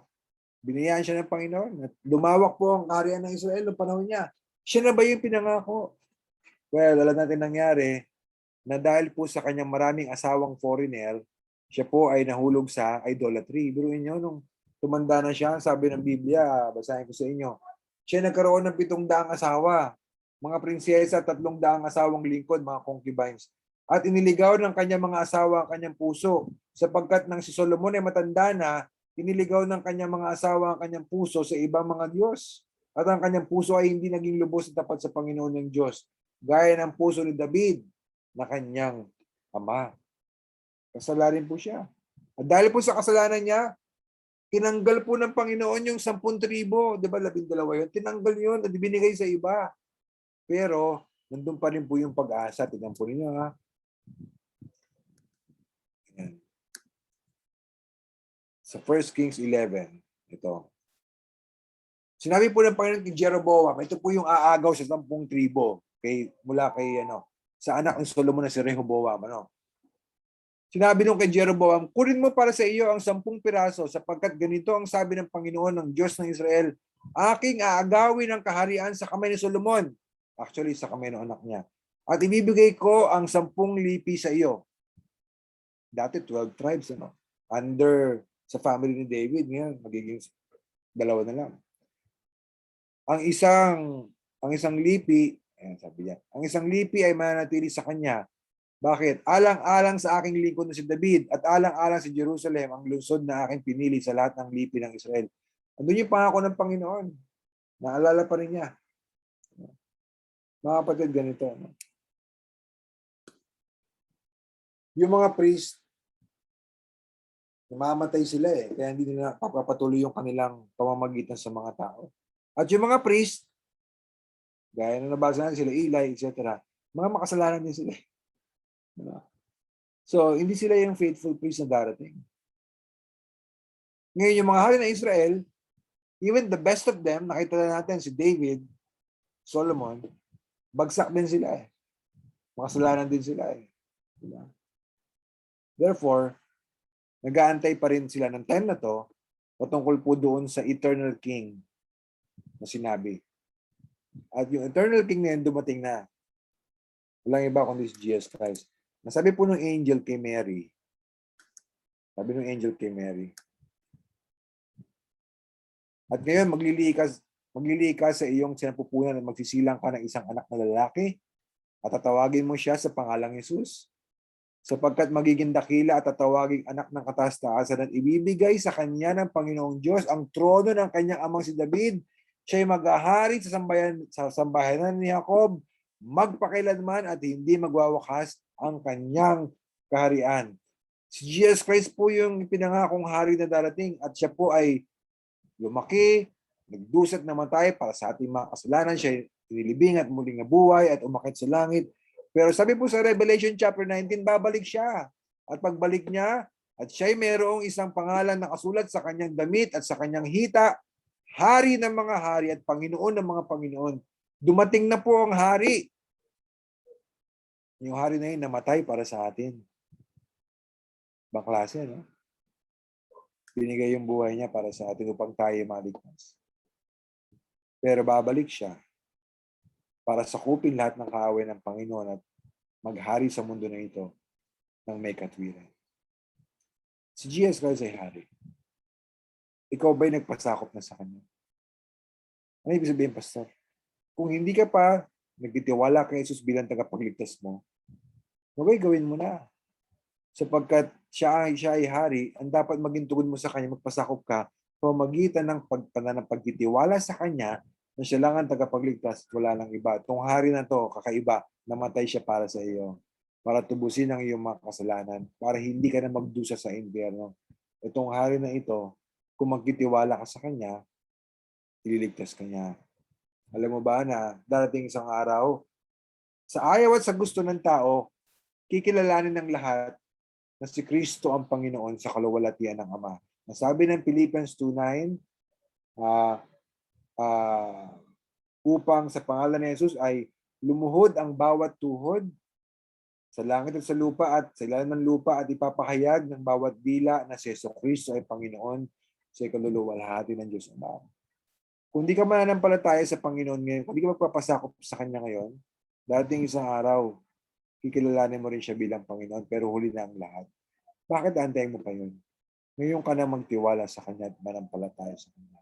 [SPEAKER 1] Binayaan siya ng Panginoon. At lumawak po ang kaharian ng Israel noong panahon niya. Siya na ba yung pinangako? Well, alam natin nangyari na dahil po sa kanyang maraming asawang foreigner, siya po ay nahulog sa idolatry. Biruin niyo, nung tumanda na siya, sabi ng Biblia, basahin ko sa inyo, siya nagkaroon ng 700 asawa. mga prinsesa, 300 asawang lingkod, mga concubines. At iniligaw ng kanyang mga asawa ang kanyang puso, sapagkat nang si Solomon ay matanda na, iniligaw ng kanyang mga asawa ang kanyang puso sa ibang mga Diyos. At ang kanyang puso ay hindi naging lubos at tapat sa Panginoon ng Diyos, gaya ng puso ni David na kanyang ama. Kasalanan po siya. At dahil po sa kasalanan niya, tinanggal po ng Panginoon yung 10,000, di ba 12 yun? Tinanggal yun at binigay sa iba. Pero, nandun pa rin po yung pag-asa. Tignan po ninyo, ha? Ayan. Sa 1 Kings 11, ito. Sinabi po ng Panginoon kay Jeroboam, ito po yung aagaw sa 10 tribo, mula kay, sa anak ng Solomon na si Rehoboam, Sinabi nung kay Jeroboam, kunin mo para sa iyo ang 10 piraso sapagkat ganito ang sabi ng Panginoon ng Diyos ng Israel, aking aagawin ang kaharian sa kamay ni Solomon. Actually, sa kamay ng anak niya. At ibibigay ko ang 10 lipi sa iyo. Dati 12 tribes, under sa family ni David, ngayon magiging 2 na lang. Ang isang lipi, ayan sabi niya, ang isang lipi ay mananatili sa kanya. Bakit? Alang-alang sa aking lingkod na si David at alang-alang si Jerusalem, ang lungsod na aking pinili sa lahat ng lipi ng Israel. Andun yung pangako ng Panginoon. Naalala pa rin niya. Mga kapatid, ganito. Yung mga priest, namamatay sila kaya hindi nila papatuloy yung kanilang pamamagitan sa mga tao. At yung mga priest, gaya na nabasa natin sila, Eli, etc., mga makasalanan din sila. So, hindi sila yung faithful priest na darating. Ngayon, yung mga hari ng Israel, even the best of them, nakita na natin si David, Solomon, bagsak din sila Makasalanan din sila Diba? Therefore, nag-aantay pa rin sila ng time na to patungkol po doon sa eternal king na sinabi. At yung eternal king na yun, dumating na. Walang iba kundi si Jesus Christ. Nasabi po ng angel kay Mary, at ngayon maglilikas sa iyong sinapupunan at magsisilang ka ng isang anak na lalaki at tatawagin mo siya sa pangalang Jesus, sapagkat magiging dakila at tatawaging anak ng kataas-taasan at ibibigay sa kanya ng Panginoong Diyos ang trono ng kanyang amang si David. Siya ay maghahari sa sambahanan ni Jacob magpakailanman at hindi magwawakas ang kanyang kaharian. Si Jesus Christ po yung pinangakong hari na darating at siya po ay lumaki, nagdusat na matay para sa ating mga kasalanan. Siya ay inilibing at muling nabuhay at umakyat sa langit. Pero sabi po sa Revelation chapter 19, babalik siya. At pagbalik niya, at siya ay mayroong isang pangalan na kasulat sa kanyang damit at sa kanyang hita, Hari ng mga hari at Panginoon ng mga Panginoon. Dumating na po ang hari. Yung hari na yun namatay para sa atin. Ibang klase, no? Binigay yung buhay niya para sa atin upang tayo maligtas. Pero babalik siya para sakupin lahat ng kaaway ng Panginoon at maghari sa mundo na ito ng may katwiran. Si Jesus Christ ay hari. Ikaw ba'y nagpasakop na sa Kanya? Ano ibig sabihin, Pastor? Kung hindi ka pa nagtitiwala kay Jesus bilang tagapagligtas mo, gawin mo na. Sapagkat siya ay hari, ang dapat maging tugon mo sa Kanya, magpasakop ka, pamagitan ng pagtitiwala sa Kanya, na siya lang ang tagapagligtas, wala lang iba. Itong hari na to, kakaiba, namatay siya para sa iyo, para tubusin ang iyong mga kasalanan, para hindi ka na magdusa sa impyerno. Itong hari na ito, kung magtitiwala ka sa Kanya, ililigtas ka niya. Alam mo ba na darating isang araw, sa ayaw at sa gusto ng tao, kikilalanin ng lahat na si Kristo ang Panginoon sa kaluwalhatian ng Ama. Nasabi ng Philippians 2:9, upang sa pangalan ni Jesus ay lumuhod ang bawat tuhod sa langit at sa lupa at sa ilalim ng lupa at ipapahayag ng bawat dila na si Kristo ay Panginoon sa kaluluwalhati ng Diyos Ama. Kung di ka mananampalataya sa Panginoon ngayon, kung di ka magpapasakop sa Kanya ngayon, dating isang araw, kikilalanin mo rin siya bilang Panginoon, pero huli na ang lahat. Bakit antayin mo pa yun? Ngayon ka na magtiwala sa Kanya at manampalataya sa Kanya.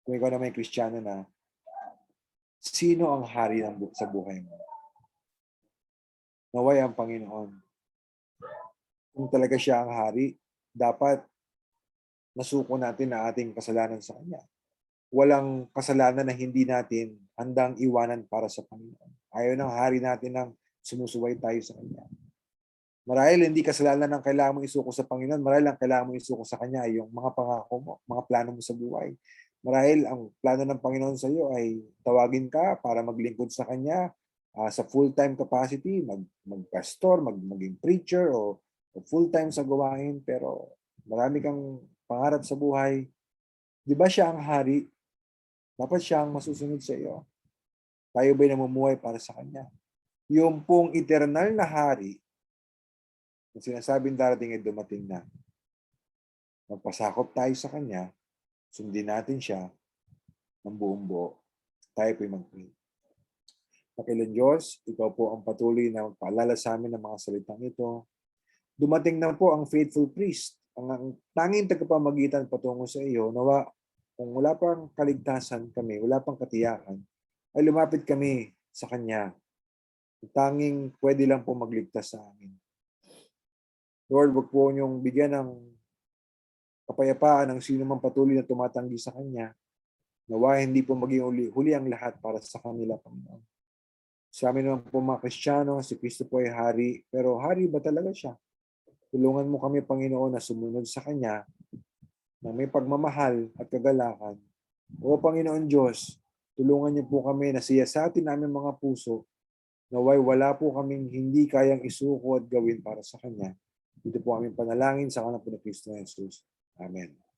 [SPEAKER 1] Kung ikaw na may Kristiyano na, sino ang hari sa buhay mo? Naway ang Panginoon. Kung talaga siya ang hari, dapat nasuko natin na ating kasalanan sa Kanya. Walang kasalanan na hindi natin handang iwanan para sa Panginoon. Ayaw ng hari natin nang sumusuway tayo sa Kanya. Marahil hindi kasalanan ang kailangan mong isuko sa Panginoon. Marahil ang kailangan mong isuko sa Kanya ay yung mga pangako mo, mga plano mo sa buhay. Marahil ang plano ng Panginoon sa iyo ay tawagin ka para maglingkod sa Kanya sa full-time capacity, mag-pastor, maging preacher, o full-time sa gawain, pero marami kang pangarap sa buhay. Di ba siya ang hari? Dapat siya ang masusunod sa iyo. Tayo ba'y namumuhay para sa Kanya? Yung pong eternal na hari, ang sinasabing darating ay dumating na. Magpasakop tayo sa Kanya, sundin natin siya ng buong buo. Tayo po'y mag-pray. Pakilang Diyos, ikaw po ang patuloy na magpaalala sa amin ng mga salitang ito. Dumating na po ang faithful priest, ang tanging tagapamagitan patungo sa iyo. Nawa, kung wala pang kaligtasan kami, wala pang katiyakan, ay lumapit kami sa Kanya. Tanging pwede lang po magligtas sa amin. Lord, wag po niyong bigyan ng kapayapaan ang sino mang patuloy na tumatanggi sa Kanya. Nawa hindi po maging huli ang lahat para sa kanila, Panginoon. Sa amin naman po mga Kristiyano, si Kristo po ay hari, pero hari ba talaga siya? Tulungan mo kami, Panginoon, na sumunod sa Kanya na may pagmamahal at kagalakan. O Panginoon Diyos, tulungan niyo po kami na siyasatin namin mga puso naway wala po kaming hindi kayang isuko at gawin para sa Kanya. Dito po aming panalangin sa kanang po ni Kristo Jesus. Amen.